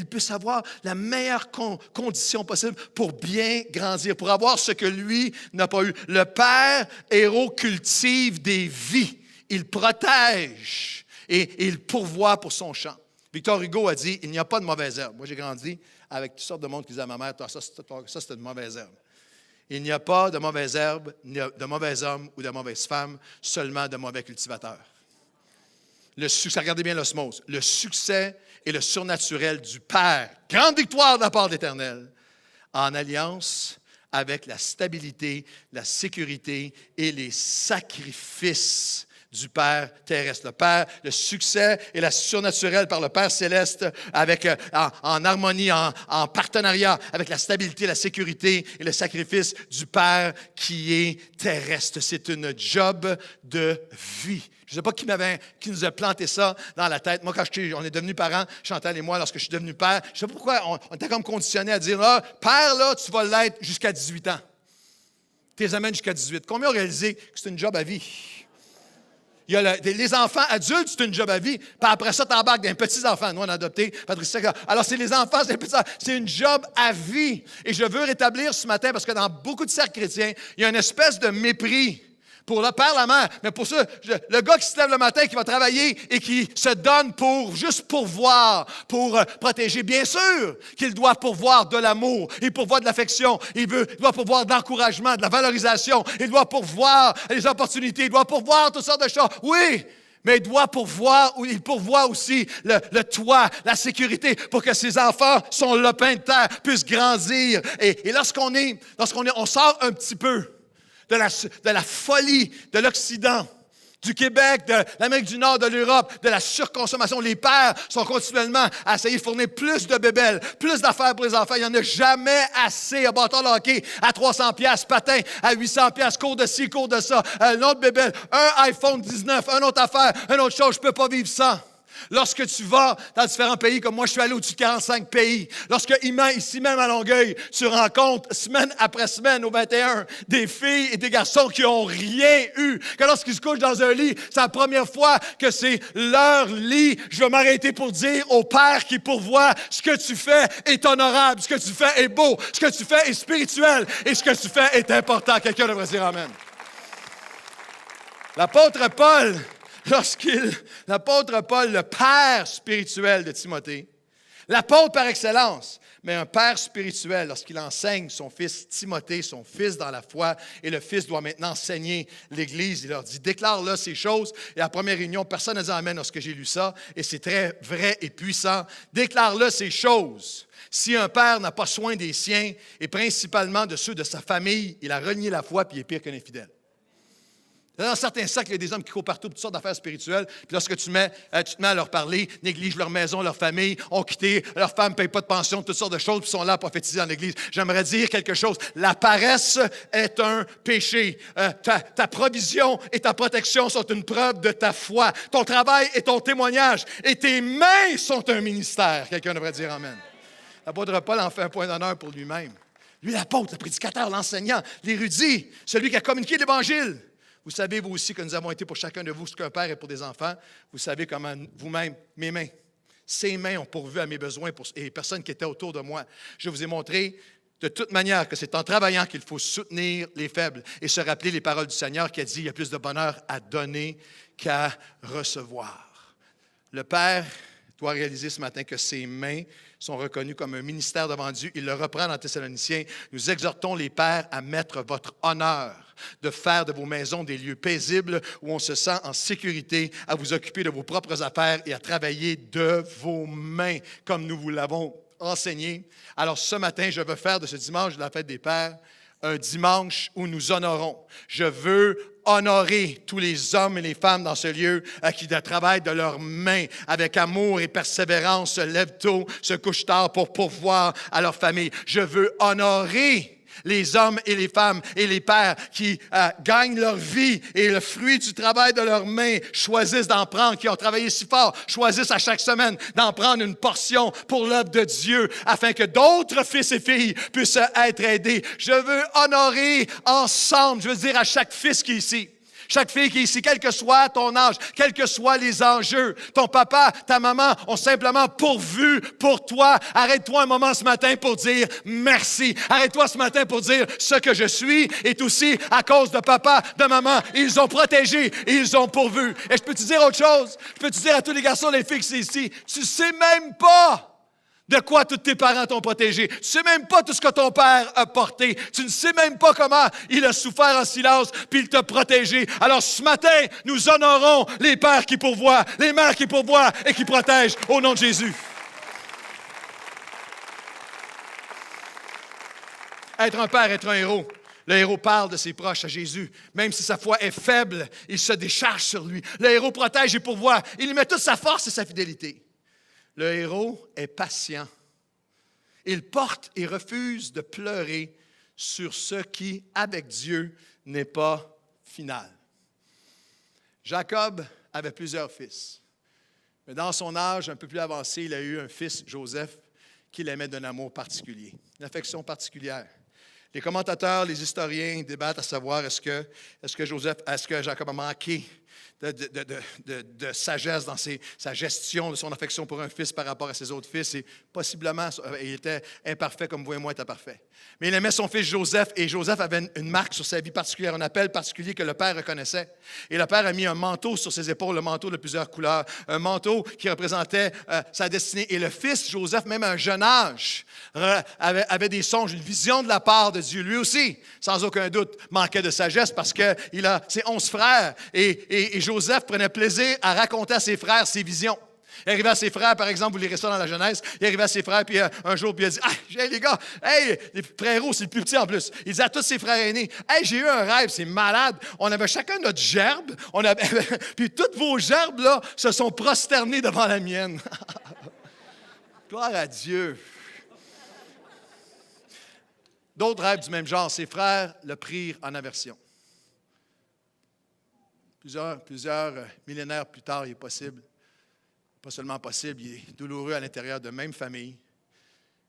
puissent avoir la meilleure condition possible pour bien grandir, pour avoir ce que lui n'a pas eu. Le Père héros cultive des vies. Il protège et il pourvoit pour son champ. Victor Hugo a dit, il n'y a pas de mauvaise herbe. Moi, j'ai grandi avec toutes sortes de monde qui disaient à ma mère, ça c'était une mauvaise herbe. Il n'y a pas de mauvaise herbe, de mauvais homme ou de mauvaise femme, seulement de mauvais cultivateurs. Le succès, regardez bien l'osmose, le succès et le surnaturel du Père, grande victoire de la part de l'Éternel, en alliance avec la stabilité, la sécurité et les sacrifices du Père terrestre. Le Père, le succès et la surnaturelle par le Père céleste avec, en harmonie, en partenariat avec la stabilité, la sécurité et le sacrifice du Père qui est terrestre. C'est une job de vie. Je ne sais pas qui nous a planté ça dans la tête. Moi, quand on est devenus parents, Chantal et moi, lorsque je suis devenu père, je ne sais pas pourquoi on était comme conditionnés à dire, père, là, tu vas l'être jusqu'à 18 ans. Tu les amènes jusqu'à 18. Combien ont réalisé que c'est une job à vie? Il y a les enfants adultes, c'est une job à vie. Puis après ça, tu embarques dans les petits-enfants. Nous, on a adopté Patricia. Alors, c'est les enfants, c'est les petits-enfants. C'est une job à vie. Et je veux rétablir ce matin, parce que dans beaucoup de cercles chrétiens, il y a une espèce de mépris pour le père, la mère. Mais pour ça, le gars qui se lève le matin, qui va travailler et qui se donne juste pourvoir, pour protéger. Bien sûr qu'il doit pourvoir de l'amour, il pourvoit de l'affection, il doit pourvoir de l'encouragement, de la valorisation, il doit pourvoir les opportunités, il doit pourvoir toutes sortes de choses. Oui, Mais il pourvoit aussi le toit, la sécurité pour que ses enfants, son lopin de terre, puissent grandir. Et lorsqu'on sort un petit peu de la folie de l'Occident, du Québec, de l'Amérique du Nord, de l'Europe, de la surconsommation. Les pères sont continuellement à essayer de fournir plus de bébelles, plus d'affaires pour les enfants. Il n'y en a jamais assez. Un bâton de hockey à 300$, patin à 800$, cours de ci, cours de ça, un autre bébelle, un iPhone 19, une autre affaire, une autre chose. Je ne peux pas vivre sans. Lorsque tu vas dans différents pays, comme moi, je suis allé au-dessus de 45 pays. Lorsque ici même à Longueuil, tu rencontres semaine après semaine au 21 des filles et des garçons qui n'ont rien eu. Que lorsqu'ils se couchent dans un lit, c'est la première fois que c'est leur lit. Je vais m'arrêter pour dire au Père qui pourvoit, ce que tu fais est honorable, ce que tu fais est beau, ce que tu fais est spirituel et ce que tu fais est important. Quelqu'un devrait dire amen. L'apôtre Paul, le père spirituel de Timothée, l'apôtre par excellence, mais un père spirituel, lorsqu'il enseigne son fils Timothée, son fils dans la foi, et le fils doit maintenant enseigner l'Église, il leur dit, déclare-là ces choses. Et à la première réunion, personne n'a dit amen lorsque j'ai lu ça, et c'est très vrai et puissant. Déclare-là ces choses. Si un père n'a pas soin des siens, et principalement de ceux de sa famille, il a renié la foi, puis il est pire qu'un infidèle. Dans certains cercles, il y a des hommes qui courent partout pour toutes sortes d'affaires spirituelles. Puis lorsque tu te mets à leur parler, négligent leur maison, leur famille, ont quitté, leurs femmes ne payent pas de pension, toutes sortes de choses, puis sont là à prophétiser dans l'Église. J'aimerais dire quelque chose. La paresse est un péché. Ta provision et ta protection sont une preuve de ta foi. Ton travail est ton témoignage. Et tes mains sont un ministère. Quelqu'un devrait dire amen. L'apôtre Paul en fait un point d'honneur pour lui-même. Lui, l'apôtre, le prédicateur, l'enseignant, l'érudit, celui qui a communiqué l'Évangile. Vous savez, vous aussi, que nous avons été pour chacun de vous ce qu'un père est pour des enfants. Vous savez comment vous-même, mes mains, ces mains ont pourvu à mes besoins et les personnes qui étaient autour de moi. Je vous ai montré de toute manière que c'est en travaillant qu'il faut soutenir les faibles et se rappeler les paroles du Seigneur qui a dit « Il y a plus de bonheur à donner qu'à recevoir ». Le Père doit réaliser ce matin que ses mains sont reconnues comme un ministère devant Dieu. Il le reprend dans Thessaloniciens. Nous exhortons les pères à mettre votre honneur, de faire de vos maisons des lieux paisibles où on se sent en sécurité, à vous occuper de vos propres affaires et à travailler de vos mains, comme nous vous l'avons enseigné. Alors ce matin, je veux faire de ce dimanche de la fête des pères un dimanche où nous honorons. Je veux honorer tous les hommes et les femmes dans ce lieu qui travaillent de leurs mains avec amour et persévérance, se lèvent tôt, se couchent tard pour pourvoir à leur famille. Je veux honorer les hommes et les femmes et les pères qui gagnent leur vie et le fruit du travail de leurs mains choisissent d'en prendre, qui ont travaillé si fort, choisissent à chaque semaine d'en prendre une portion pour l'œuvre de Dieu afin que d'autres fils et filles puissent être aidés. Je veux honorer ensemble, je veux dire à chaque fils qui est ici, chaque fille qui est ici, quel que soit ton âge, quels que soient les enjeux, ton papa, ta maman ont simplement pourvu pour toi. Arrête-toi un moment ce matin pour dire merci. Arrête-toi ce matin pour dire ce que je suis est aussi à cause de papa, de maman. Ils ont protégé et ils ont pourvu. Et je peux te dire autre chose. Je peux te dire à tous les garçons et les filles qui sont ici, tu ne sais même pas de quoi tous tes parents t'ont protégé. Tu ne sais même pas tout ce que ton père a porté. Tu ne sais même pas comment il a souffert en silence, puis il t'a protégé. Alors ce matin, nous honorons les pères qui pourvoient, les mères qui pourvoient et qui protègent au nom de Jésus. Être un père, être un héros. Le héros parle de ses proches à Jésus. Même si sa foi est faible, il se décharge sur lui. Le héros protège et pourvoit. Il y met toute sa force et sa fidélité. Le héros est patient. Il porte et refuse de pleurer sur ce qui, avec Dieu, n'est pas final. Jacob avait plusieurs fils. Mais dans son âge un peu plus avancé, il a eu un fils, Joseph, qu'il aimait d'un amour particulier, une affection particulière. Les commentateurs, les historiens débattent à savoir est-ce que Jacob a manqué de sagesse dans sa gestion de son affection pour un fils par rapport à ses autres fils. Et possiblement, il était imparfait comme vous et moi étaient parfaits. Mais il aimait son fils Joseph, et Joseph avait une marque sur sa vie particulière, un appel particulier que le père reconnaissait. Et le père a mis un manteau sur ses épaules, le manteau de plusieurs couleurs, un manteau qui représentait sa destinée. Et le fils Joseph, même à un jeune âge, avait des songes, une vision de la part de Dieu. Lui aussi, sans aucun doute, manquait de sagesse parce qu'il a ses 11 frères et Et Joseph prenait plaisir à raconter à ses frères ses visions. Il arrivait à ses frères, par exemple, vous lirez ça dans la Genèse, il arrivait à ses frères, puis un jour, puis il a dit, « Hey, les gars, hey, les frérots, c'est le plus petit en plus. » Il disait à tous ses frères aînés, « Hey, j'ai eu un rêve, c'est malade. On avait chacun notre gerbe, puis toutes vos gerbes, là, se sont prosternées devant la mienne. » Gloire à Dieu. D'autres rêves du même genre, ses frères le prirent en aversion. Plusieurs millénaires plus tard, il est possible, pas seulement possible, il est douloureux à l'intérieur de même famille.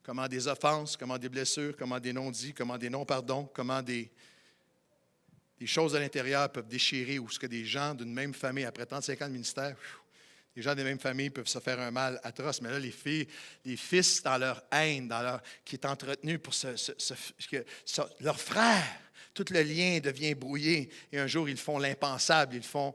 Comment des offenses, comment des blessures, comment des non-dits, comment des non-pardons, comment des choses à l'intérieur peuvent déchirer, ou ce que des gens d'une même famille, après 35 ans de ministère, les gens des mêmes familles peuvent se faire un mal atroce. Mais là, les fils, dans leur haine, qui est entretenu pour leur frère, tout le lien devient brouillé. Et un jour, ils font l'impensable, ils font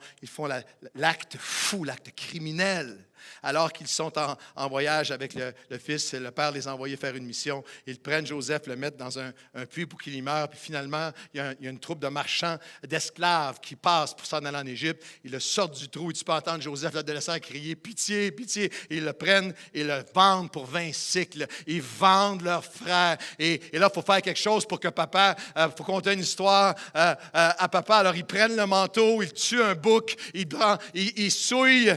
l'acte fou, l'acte criminel. Alors qu'ils sont en voyage avec le fils, le père les a envoyés faire une mission. Ils prennent Joseph, le mettent dans un puits pour qu'il y meure. Puis finalement, il y a une troupe de marchands, d'esclaves qui passent pour s'en aller en Égypte. Ils le sortent du trou et tu peux entendre Joseph, l'adolescent, crier « Pitié, pitié ». Et ils le prennent et le vendent pour 20 cycles. Ils vendent leur frère. Et là, il faut faire quelque chose pour que papa, il faut conter une histoire à papa. Alors, ils prennent le manteau, ils tuent un bouc, ils souillent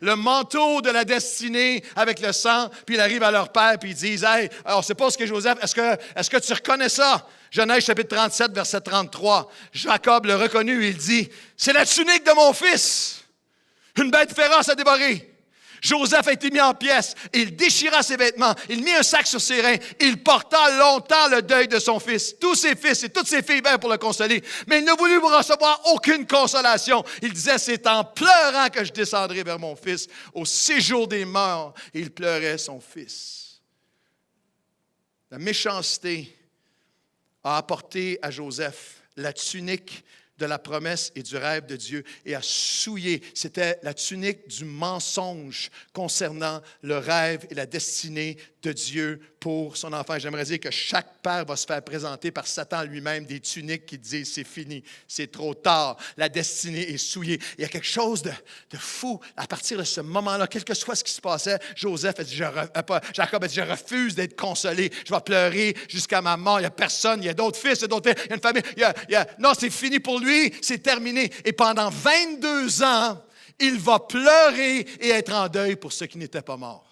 le manteau de la destinée avec le sang, puis ils arrivent à leur père, puis ils disent « Hey, on ne sait pas ce qu'est Joseph, est-ce que tu reconnais ça? » Genèse chapitre 37, verset 33. Jacob le reconnut, il dit « C'est la tunique de mon fils! Une bête féroce a dévoré! » Joseph a été mis en pièces. Il déchira ses vêtements. Il mit un sac sur ses reins. Il porta longtemps le deuil de son fils. Tous ses fils et toutes ses filles vinrent pour le consoler. Mais il ne voulut recevoir aucune consolation. Il disait, c'est en pleurant que je descendrai vers mon fils au séjour des morts. Et il pleurait son fils. La méchanceté a apporté à Joseph la tunique de la promesse et du rêve de Dieu et a souillé. C'était la tunique du mensonge concernant le rêve et la destinée de Dieu pour son enfant. J'aimerais dire que chaque père va se faire présenter par Satan lui-même des tuniques qui disent c'est fini, c'est trop tard, la destinée est souillée. Il y a quelque chose de fou à partir de ce moment-là, quel que soit ce qui se passait. Jacob a dit, je refuse d'être consolé, je vais pleurer jusqu'à ma mort. Il n'y a personne, il y a d'autres fils, il y a d'autres filles, il y a une famille. Non, c'est fini pour lui, c'est terminé. Et pendant 22 ans, il va pleurer et être en deuil pour ceux qui n'étaient pas morts.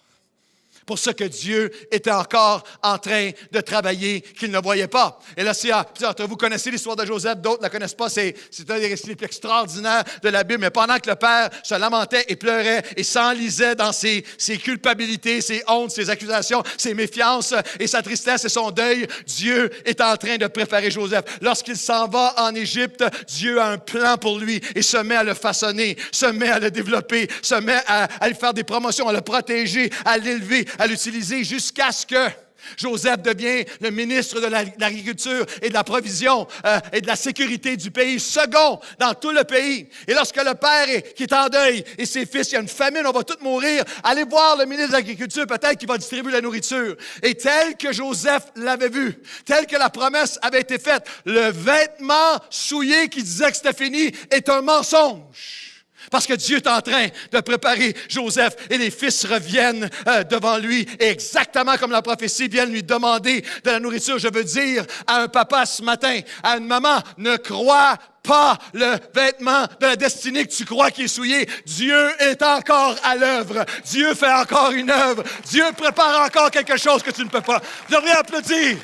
Pour ce que Dieu était encore en train de travailler, qu'il ne voyait pas. Et là, si plusieurs d'entre vous connaissez l'histoire de Joseph, d'autres ne la connaissent pas, c'est un des récits les plus extraordinaires de la Bible. Mais pendant que le père se lamentait et pleurait et s'enlisait dans ses culpabilités, ses hontes, ses accusations, ses méfiances et sa tristesse et son deuil, Dieu est en train de préparer Joseph. Lorsqu'il s'en va en Égypte, Dieu a un plan pour lui et se met à le façonner, se met à le développer, se met à lui faire des promotions, à le protéger, à l'élever, à l'utiliser jusqu'à ce que Joseph devient le ministre de l'Agriculture et de la Provision et de la Sécurité du pays, second dans tout le pays. Et lorsque le père qui est en deuil et ses fils, il y a une famine, on va tous mourir, allez voir le ministre de l'Agriculture, peut-être qu'il va distribuer la nourriture. Et tel que Joseph l'avait vu, tel que la promesse avait été faite, le vêtement souillé qui disait que c'était fini est un mensonge. Parce que Dieu est en train de préparer Joseph et les fils reviennent devant lui. Et exactement comme la prophétie vient lui demander de la nourriture, je veux dire à un papa ce matin, à une maman, ne crois pas le vêtement de la destinée que tu crois qui est souillé. Dieu est encore à l'œuvre. Dieu fait encore une œuvre. Dieu prépare encore quelque chose que tu ne peux pas. Vous devriez applaudir.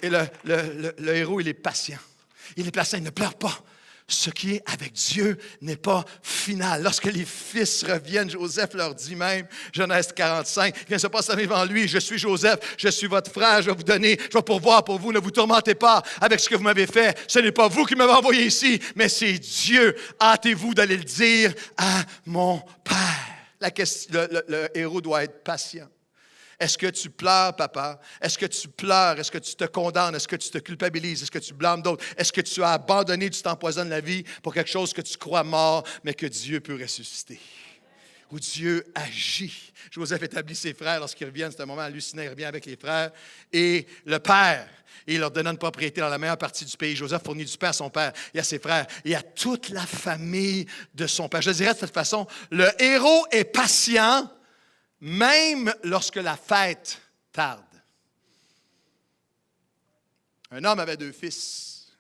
Et le héros, il est patient. Il est patient, il ne pleure pas. Ce qui est avec Dieu n'est pas final. Lorsque les fils reviennent, Joseph leur dit même, Genèse 45, il vient se passer devant lui, je suis Joseph, je suis votre frère, je vais vous donner, je vais pourvoir pour vous, ne vous tourmentez pas avec ce que vous m'avez fait. Ce n'est pas vous qui m'avez envoyé ici, mais c'est Dieu. Hâtez-vous d'aller le dire à mon Père. Le héros doit être patient. Est-ce que tu pleures, papa? Est-ce que tu pleures? Est-ce que tu te condamnes? Est-ce que tu te culpabilises? Est-ce que tu blâmes d'autres? Est-ce que tu as abandonné, tu t'empoisonnes la vie pour quelque chose que tu crois mort, mais que Dieu peut ressusciter? où Dieu agit. Joseph établit ses frères lorsqu'ils reviennent. C'est un moment hallucinant. Il revient avec les frères. Et le père, il leur donne une propriété dans la meilleure partie du pays. Joseph fournit du pain à son père et à ses frères et à toute la famille de son père. Je dirais de cette façon, le héros est patient même lorsque la fête tarde. Un homme avait 2 fils.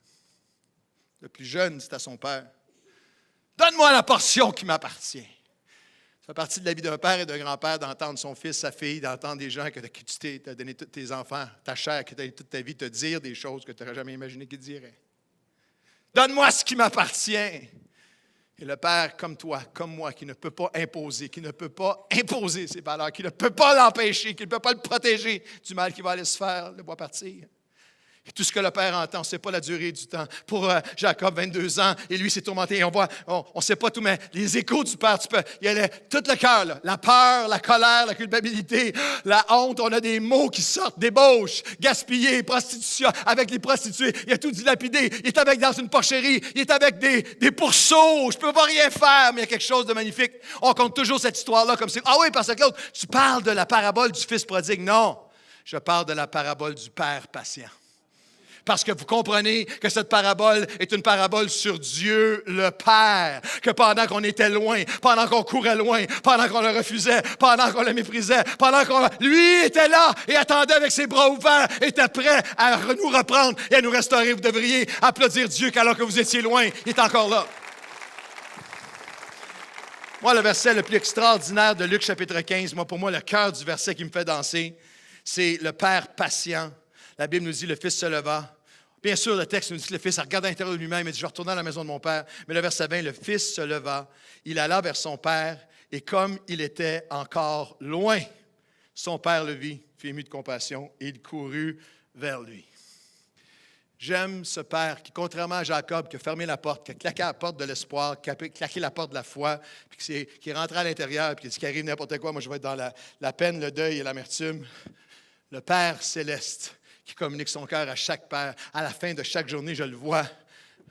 Le plus jeune, c'est à son père. « Donne-moi la portion qui m'appartient. » Ça fait partie de la vie d'un père et d'un grand-père d'entendre son fils, sa fille, d'entendre des gens que tu t'as donné tous tes enfants, ta chair, que tu as donné toute ta vie, te dire des choses que tu n'aurais jamais imaginé qu'ils diraient. « Donne-moi ce qui m'appartient. » Et le père, comme toi, comme moi, qui ne peut pas imposer ses valeurs, qui ne peut pas l'empêcher, qui ne peut pas le protéger du mal qui va aller se faire, le voir partir. Et tout ce que le père entend, on ne sait pas la durée du temps. Pour Jacob, 22 ans, et lui s'est tourmenté. Et on ne sait pas tout, mais les échos du père, il y a tout le cœur, là. La peur, la colère, la culpabilité, la honte. On a des mots qui sortent, débauche, gaspiller, prostitution, avec les prostituées. Il a tout dilapidé. Il est avec dans une porcherie. Il est avec des pourceaux. Je ne peux pas rien faire, mais il y a quelque chose de magnifique. On compte toujours cette histoire-là comme si, ah oui, parce que l'autre, tu parles de la parabole du fils prodigue. Non, je parle de la parabole du père patient. Parce que vous comprenez que cette parabole est une parabole sur Dieu le Père. Que pendant qu'on était loin, pendant qu'on courait loin, pendant qu'on le refusait, pendant qu'on le méprisait, lui était là et attendait avec ses bras ouverts, était prêt à nous reprendre et à nous restaurer. Vous devriez applaudir Dieu qu'alors que vous étiez loin, il est encore là. Moi, le verset le plus extraordinaire de Luc chapitre 15, pour moi, le cœur du verset qui me fait danser, c'est le Père patient. La Bible nous dit, le Fils se leva. Bien sûr, le texte nous dit que le Fils regarde à l'intérieur de lui-même et dit, je vais retourner à la maison de mon Père. Mais le verset 20, le Fils se leva, il alla vers son Père, et comme il était encore loin, son Père le vit, fut ému de compassion, et il courut vers lui. J'aime ce Père qui, contrairement à Jacob, qui a fermé la porte, qui a claqué la porte de l'espoir, qui a claqué la porte de la foi, puis qui est rentré à l'intérieur, puis qui a dit qu'il arrive n'importe quoi, moi je vais être dans la peine, le deuil et l'amertume. Le Père céleste qui communique son cœur à chaque père. À la fin de chaque journée, je le vois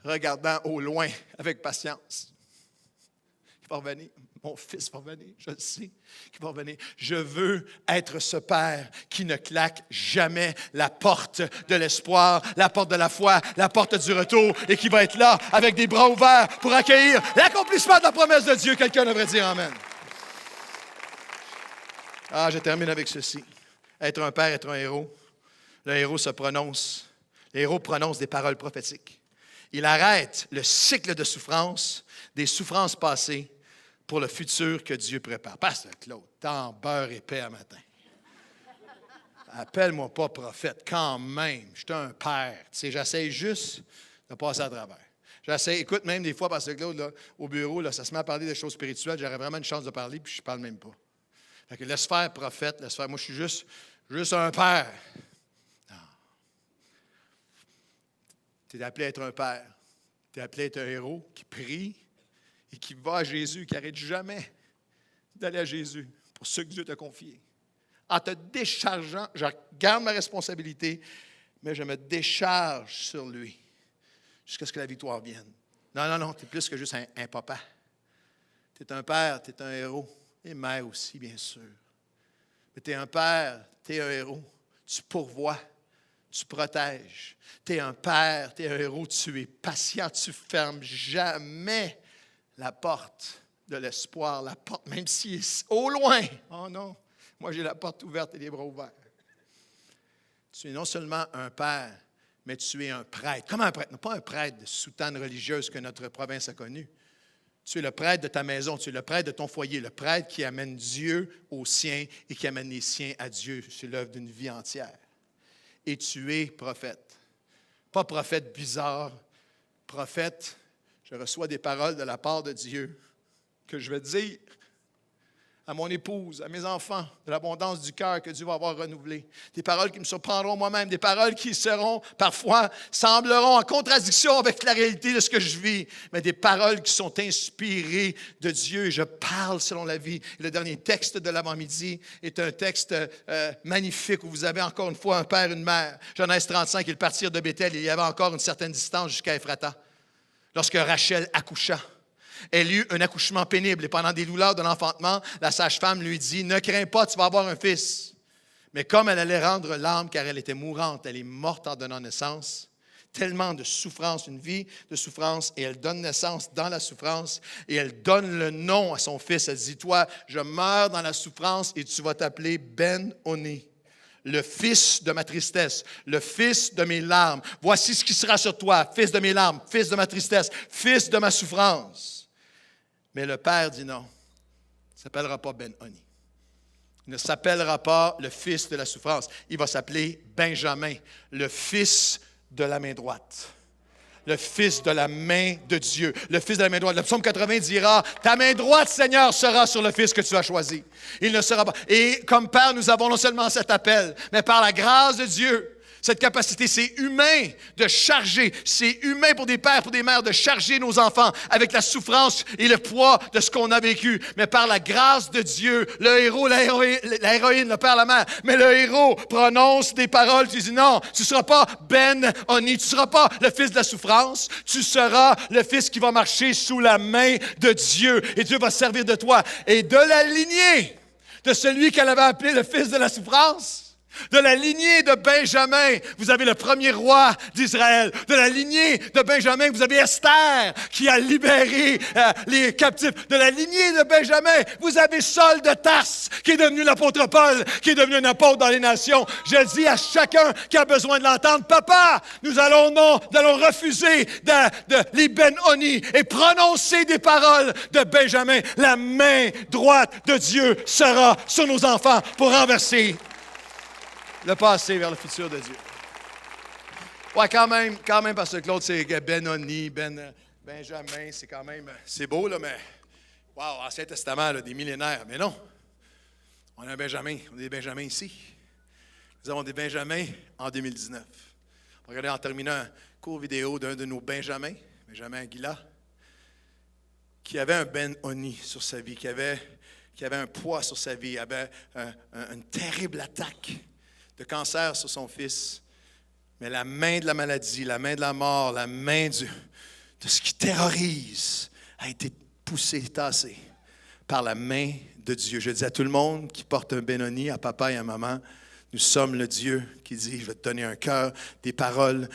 regardant au loin avec patience. Il va revenir. Mon fils va revenir, je le sais, qu'il va revenir. Je veux être ce père qui ne claque jamais la porte de l'espoir, la porte de la foi, la porte du retour, et qui va être là avec des bras ouverts pour accueillir l'accomplissement de la promesse de Dieu. Quelqu'un devrait dire amen. Je termine avec ceci. Être un père, être un héros. Le héros prononce des paroles prophétiques. Il arrête le cycle de souffrance, des souffrances passées, pour le futur que Dieu prépare. Pasteur Claude, tant beurre et paix à matin. Appelle-moi pas prophète, quand même. Je suis un père. Tu sais, j'essaie juste de passer à travers. Écoute, même des fois, Pasteur Claude, là, au bureau, là, ça se met à parler des choses spirituelles. J'aurais vraiment une chance de parler, puis je ne parle même pas. Fait que laisse faire prophète, laisse faire. Moi, je suis juste un père. Tu es appelé à être un père. Tu es appelé à être un héros qui prie et qui va à Jésus, qui n'arrête jamais d'aller à Jésus pour ce que Dieu t'a confié. En te déchargeant, je garde ma responsabilité, mais je me décharge sur lui jusqu'à ce que la victoire vienne. Non, tu es plus que juste un papa. Tu es un père, tu es un héros. Et mère aussi, bien sûr. Mais tu es un père, tu es un héros. Tu pourvois. Tu protèges. Tu es un père, tu es un héros, tu es patient, tu fermes jamais la porte de l'espoir, la porte, même si est au loin. Oh non, moi j'ai la porte ouverte et les bras ouverts. Tu es non seulement un père, mais tu es un prêtre. Comme un prêtre, non pas un prêtre de soutane religieuse que notre province a connu. Tu es le prêtre de ta maison, tu es le prêtre de ton foyer, le prêtre qui amène Dieu aux siens et qui amène les siens à Dieu. C'est l'œuvre d'une vie entière. Et tu es prophète. Pas prophète bizarre, prophète, je reçois des paroles de la part de Dieu que je vais dire à mon épouse, à mes enfants, de l'abondance du cœur que Dieu va avoir renouvelé. Des paroles qui me surprendront moi-même, des paroles qui sembleront en contradiction avec la réalité de ce que je vis, mais des paroles qui sont inspirées de Dieu. Et je parle selon la vie. Et le dernier texte de l'avant-midi est un texte magnifique où vous avez encore une fois un père et une mère. Genèse 35, ils partirent de Béthel, il y avait encore une certaine distance jusqu'à Ephrata. Lorsque Rachel accoucha, Elle eut un accouchement pénible et pendant des douleurs de l'enfantement, la sage-femme lui dit, « Ne crains pas, tu vas avoir un fils. » Mais comme elle allait rendre l'âme car elle était mourante, elle est morte en donnant naissance. Tellement de souffrance, une vie de souffrance, et elle donne naissance dans la souffrance, et elle donne le nom à son fils. Elle dit, « Toi, je meurs dans la souffrance et tu vas t'appeler Ben-Oni, le fils de ma tristesse, le fils de mes larmes. Voici ce qui sera sur toi, fils de mes larmes, fils de ma tristesse, fils de ma souffrance. » Mais le père dit non, il ne s'appellera pas Ben-Oni. Il ne s'appellera pas le fils de la souffrance. Il va s'appeler Benjamin, le fils de la main droite. Le fils de la main de Dieu. Le fils de la main droite. Le psaume 80 dira, « Ta main droite, Seigneur, sera sur le fils que tu as choisi. » Il ne sera pas. Et comme père, nous avons non seulement cet appel, mais par la grâce de Dieu, cette capacité, c'est humain de charger, c'est humain pour des pères, pour des mères de charger nos enfants avec la souffrance et le poids de ce qu'on a vécu. Mais par la grâce de Dieu, le héros, l'héroïne, le père, la mère, mais le héros prononce des paroles, tu dis non, tu ne seras pas Ben-Oni, tu ne seras pas le fils de la souffrance, tu seras le fils qui va marcher sous la main de Dieu et Dieu va se servir de toi. Et de la lignée de celui qu'elle avait appelé le fils de la souffrance, de la lignée de Benjamin, vous avez le premier roi d'Israël. De la lignée de Benjamin, vous avez Esther qui a libéré les captifs. De la lignée de Benjamin, vous avez Saul de Tarse qui est devenu l'apôtre Paul, qui est devenu un apôtre dans les nations. Je dis à chacun qui a besoin de l'entendre, papa, nous allons refuser les Ben-Oni et prononcer des paroles de Benjamin. La main droite de Dieu sera sur nos enfants pour renverser le passé vers le futur de Dieu. Ouais, quand même, parce que Claude, c'est Ben-Oni, Benjamin, c'est quand même, c'est beau, là, mais, wow, Ancien Testament, là, des millénaires. Mais non, on a un Benjamin, on a des Benjamins ici. Nous avons des Benjamins en 2019. On va regarder en terminant un court vidéo d'un de nos Benjamins, Benjamin Aguila, qui avait un Ben-Oni sur sa vie, qui avait un poids sur sa vie, avait une terrible attaque de cancer sur son fils, mais la main de la maladie, la main de la mort, la main de ce qui terrorise a été poussée, tassée par la main de Dieu. Je dis à tout le monde qui porte un Ben-Oni, à papa et à maman, nous sommes le Dieu qui dit, je vais te donner un cœur, des paroles,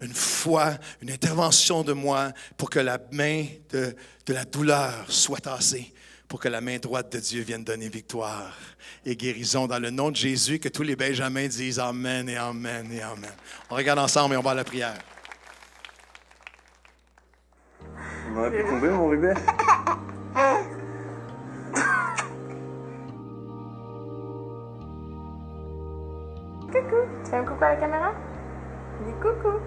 une foi, une intervention de moi pour que la main de la douleur soit tassée, pour que la main droite de Dieu vienne donner victoire et guérison dans le nom de Jésus, que tous les Benjamins disent Amen et Amen et Amen. On regarde ensemble et on va à la prière. On aurait pu tomber, mon bébé. Coucou, tu fais un coucou à la caméra? Dis coucou.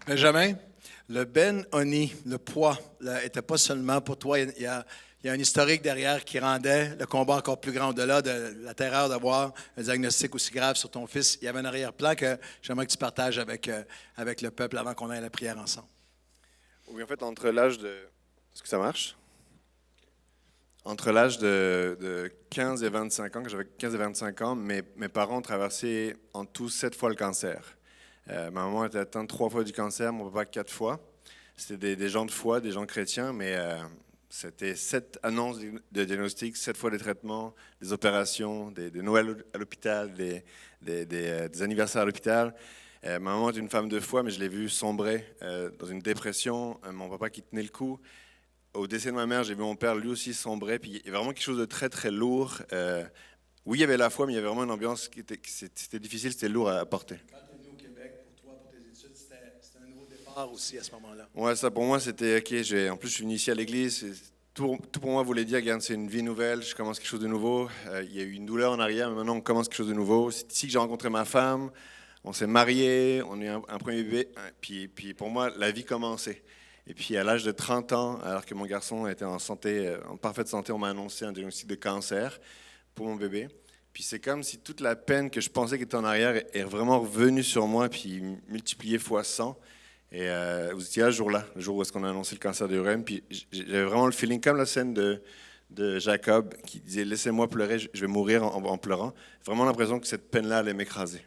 Benjamin, le Ben Oni, le poids, n'était pas seulement pour toi. Il y a un historique derrière qui rendait le combat encore plus grand. Au-delà de la terreur d'avoir un diagnostic aussi grave sur ton fils, il y avait un arrière-plan que j'aimerais que tu partages avec le peuple avant qu'on aille à la prière ensemble. Oui, en fait, entre l'âge de... Est-ce que ça marche? Entre l'âge de 15 et 25 ans, quand j'avais 15 et 25 ans, mes parents ont traversé en tout 7 fois le cancer. Ma maman était atteinte 3 fois du cancer, mon papa 4 fois. C'était des gens de foi, des gens chrétiens, mais c'était 7 annonces de diagnostic, 7 fois des traitements, des opérations, des Noëls à l'hôpital, des anniversaires à l'hôpital. Ma maman est une femme de foi, mais je l'ai vue sombrer dans une dépression. Mon papa qui tenait le coup. Au décès de ma mère, j'ai vu mon père lui aussi sombrer. Puis il y avait vraiment quelque chose de très, très lourd. Oui, il y avait la foi, mais il y avait vraiment une ambiance c'était difficile, c'était lourd à porter. Quand tu es venu au Québec, pour toi, pour tes études, c'était un nouveau départ aussi à ce moment-là. Ouais, ça pour moi, c'était OK. En plus, je suis venu ici à l'église. Tout pour moi voulait dire, regarde, c'est une vie nouvelle, je commence quelque chose de nouveau. Il y a eu une douleur en arrière, mais maintenant, on commence quelque chose de nouveau. C'est ici que j'ai rencontré ma femme. On s'est mariés, on a eu un premier bébé. Puis pour moi, la vie commençait. Et puis à l'âge de 30 ans, alors que mon garçon était en parfaite santé, on m'a annoncé un diagnostic de cancer pour mon bébé. Puis c'est comme si toute la peine que je pensais qui était en arrière est vraiment revenue sur moi, puis multipliée fois 100. Et vous étiez là, le jour où est-ce qu'on a annoncé le cancer du rhume. Puis j'avais vraiment le feeling, comme la scène de Jacob, qui disait « Laissez-moi pleurer, je vais mourir en pleurant ». Vraiment l'impression que cette peine-là allait m'écraser.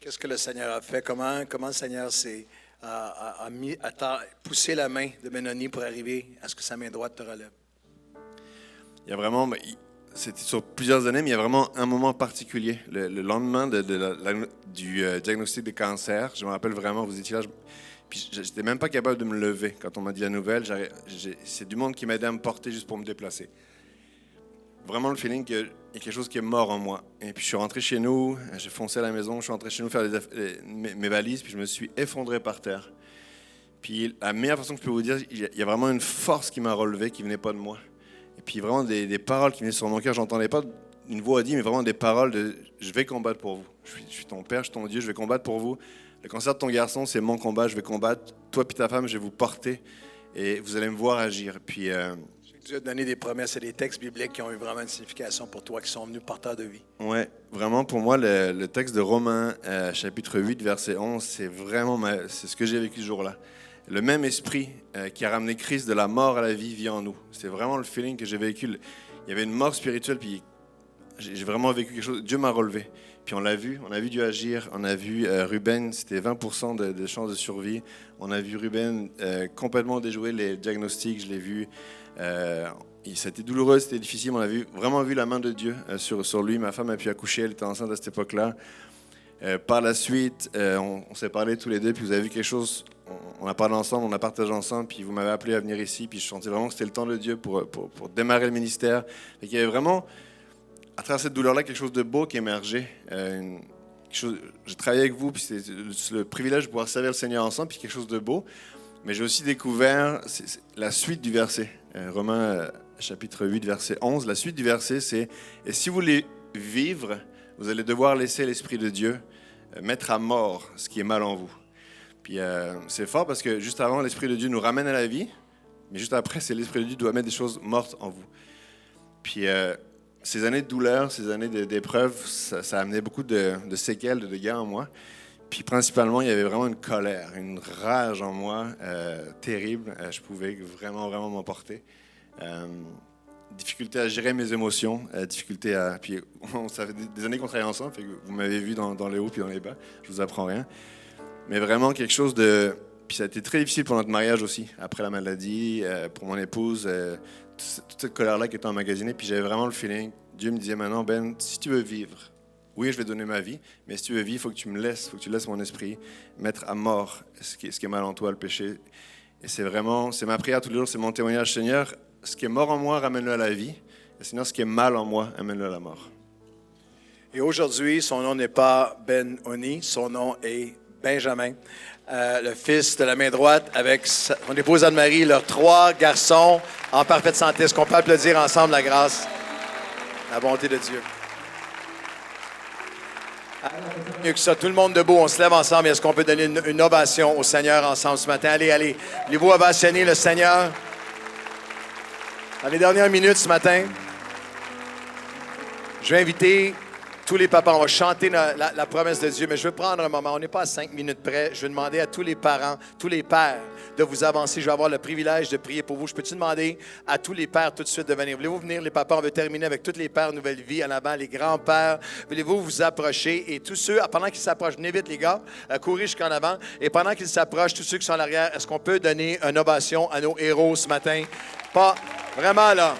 Qu'est-ce que le Seigneur a fait? Comment le Seigneur a poussé la main de Benoni pour arriver à ce que sa main droite te relève? Il y a vraiment, c'était sur plusieurs années, mais il y a vraiment un moment particulier. Le lendemain du diagnostic de cancer, je me rappelle vraiment, vous étiez là, puis j'étais même pas capable de me lever quand on m'a dit la nouvelle. C'est du monde qui m'a aidé à me porter juste pour me déplacer. Vraiment le feeling qu'il y a quelque chose qui est mort en moi. Et puis je suis rentré chez nous, j'ai foncé à la maison, je suis rentré chez nous faire mes valises, puis je me suis effondré par terre. Puis la meilleure façon que je peux vous dire, il y a vraiment une force qui m'a relevé, qui venait pas de moi. Et puis vraiment des paroles qui venaient sur mon cœur, j'entendais pas une voix dit, mais vraiment des paroles de « je vais combattre pour vous. Je suis ton père, je suis ton Dieu, je vais combattre pour vous. Le cancer de ton garçon, c'est mon combat, je vais combattre. Toi puis ta femme, je vais vous porter et vous allez me voir agir. » Puis Dieu a donné des promesses et des textes bibliques qui ont eu vraiment une signification pour toi, qui sont venus porteurs de vie. Oui, vraiment, pour moi, le texte de Romains, chapitre 8, verset 11, c'est ce que j'ai vécu ce jour-là. Le même esprit qui a ramené Christ de la mort à la vie vit en nous. C'est vraiment le feeling que j'ai vécu. Il y avait une mort spirituelle, puis j'ai vraiment vécu quelque chose. Dieu m'a relevé. Puis on a vu Dieu agir. On a vu Ruben, c'était 20% de chances de survie. On a vu Ruben complètement déjouer les diagnostics. Je l'ai vu. C'était douloureux, c'était difficile. On a vraiment vu la main de Dieu sur lui. Ma femme a pu accoucher, elle était enceinte à cette époque-là. Par la suite, on s'est parlé tous les deux, puis vous avez vu quelque chose. On a parlé ensemble, on a partagé ensemble, puis vous m'avez appelé à venir ici, puis je sentais vraiment que c'était le temps de Dieu pour démarrer le ministère. Et qu'il y avait vraiment, à travers cette douleur-là, quelque chose de beau qui émergeait. J'ai travaillé avec vous, puis c'était le privilège de pouvoir servir le Seigneur ensemble, puis quelque chose de beau. Mais j'ai aussi découvert la suite du verset. Romains chapitre 8, verset 11. La suite du verset, c'est « Et si vous voulez vivre, vous allez devoir laisser l'Esprit de Dieu mettre à mort ce qui est mal en vous. » Puis c'est fort parce que juste avant, l'Esprit de Dieu nous ramène à la vie, mais juste après, c'est l'Esprit de Dieu qui doit mettre des choses mortes en vous. Puis ces années de douleur, ces années d'épreuves, ça a amené beaucoup de séquelles, de dégâts en moi. Puis principalement, il y avait vraiment une colère, une rage en moi terrible. Je pouvais vraiment, vraiment m'emporter. Difficulté à gérer mes émotions, difficulté à... Puis ça fait des années qu'on travaille ensemble, fait que vous m'avez vu dans les hauts puis dans les bas, je vous apprends rien. Mais vraiment quelque chose de... Puis ça a été très difficile pour notre mariage aussi, après la maladie, pour mon épouse, toute cette colère-là qui était emmagasinée. Puis j'avais vraiment le feeling, Dieu me disait maintenant, Ben, si tu veux vivre, oui, je vais donner ma vie, mais si tu veux vivre, il faut que tu me laisses, il faut que tu laisses mon esprit mettre à mort ce qui est mal en toi, le péché. Et c'est ma prière tous les jours, c'est mon témoignage, Seigneur, ce qui est mort en moi, ramène-le à la vie. Et Seigneur, ce qui est mal en moi, amène-le à la mort. Et aujourd'hui, son nom n'est pas Ben Oni, son nom est Benjamin, le fils de la main droite avec son épouse Anne-Marie, leurs 3 garçons en parfaite santé. Est-ce qu'on peut applaudir ensemble la grâce, la bonté de Dieu? Mieux que ça, tout le monde debout, on se lève ensemble. Est-ce qu'on peut donner une ovation au Seigneur ensemble ce matin? Allez, allez. Voulez-vous ovationner le Seigneur? Dans les dernières minutes ce matin, je vais inviter tous les papas. On va chanter la promesse de Dieu, mais je veux prendre un moment. On n'est pas à 5 minutes près. Je vais demander à tous les parents, tous les pères, de vous avancer. Je vais avoir le privilège de prier pour vous. Je peux-tu demander à tous les pères tout de suite de venir? Voulez-vous venir, les papas? On veut terminer avec tous les pères Nouvelle Vie en avant, les grands-pères. Voulez-vous vous approcher? Et tous ceux, pendant qu'ils s'approchent, venez vite les gars, courez jusqu'en avant. Et pendant qu'ils s'approchent, tous ceux qui sont en arrière, est-ce qu'on peut donner une ovation à nos héros ce matin? Pas vraiment là.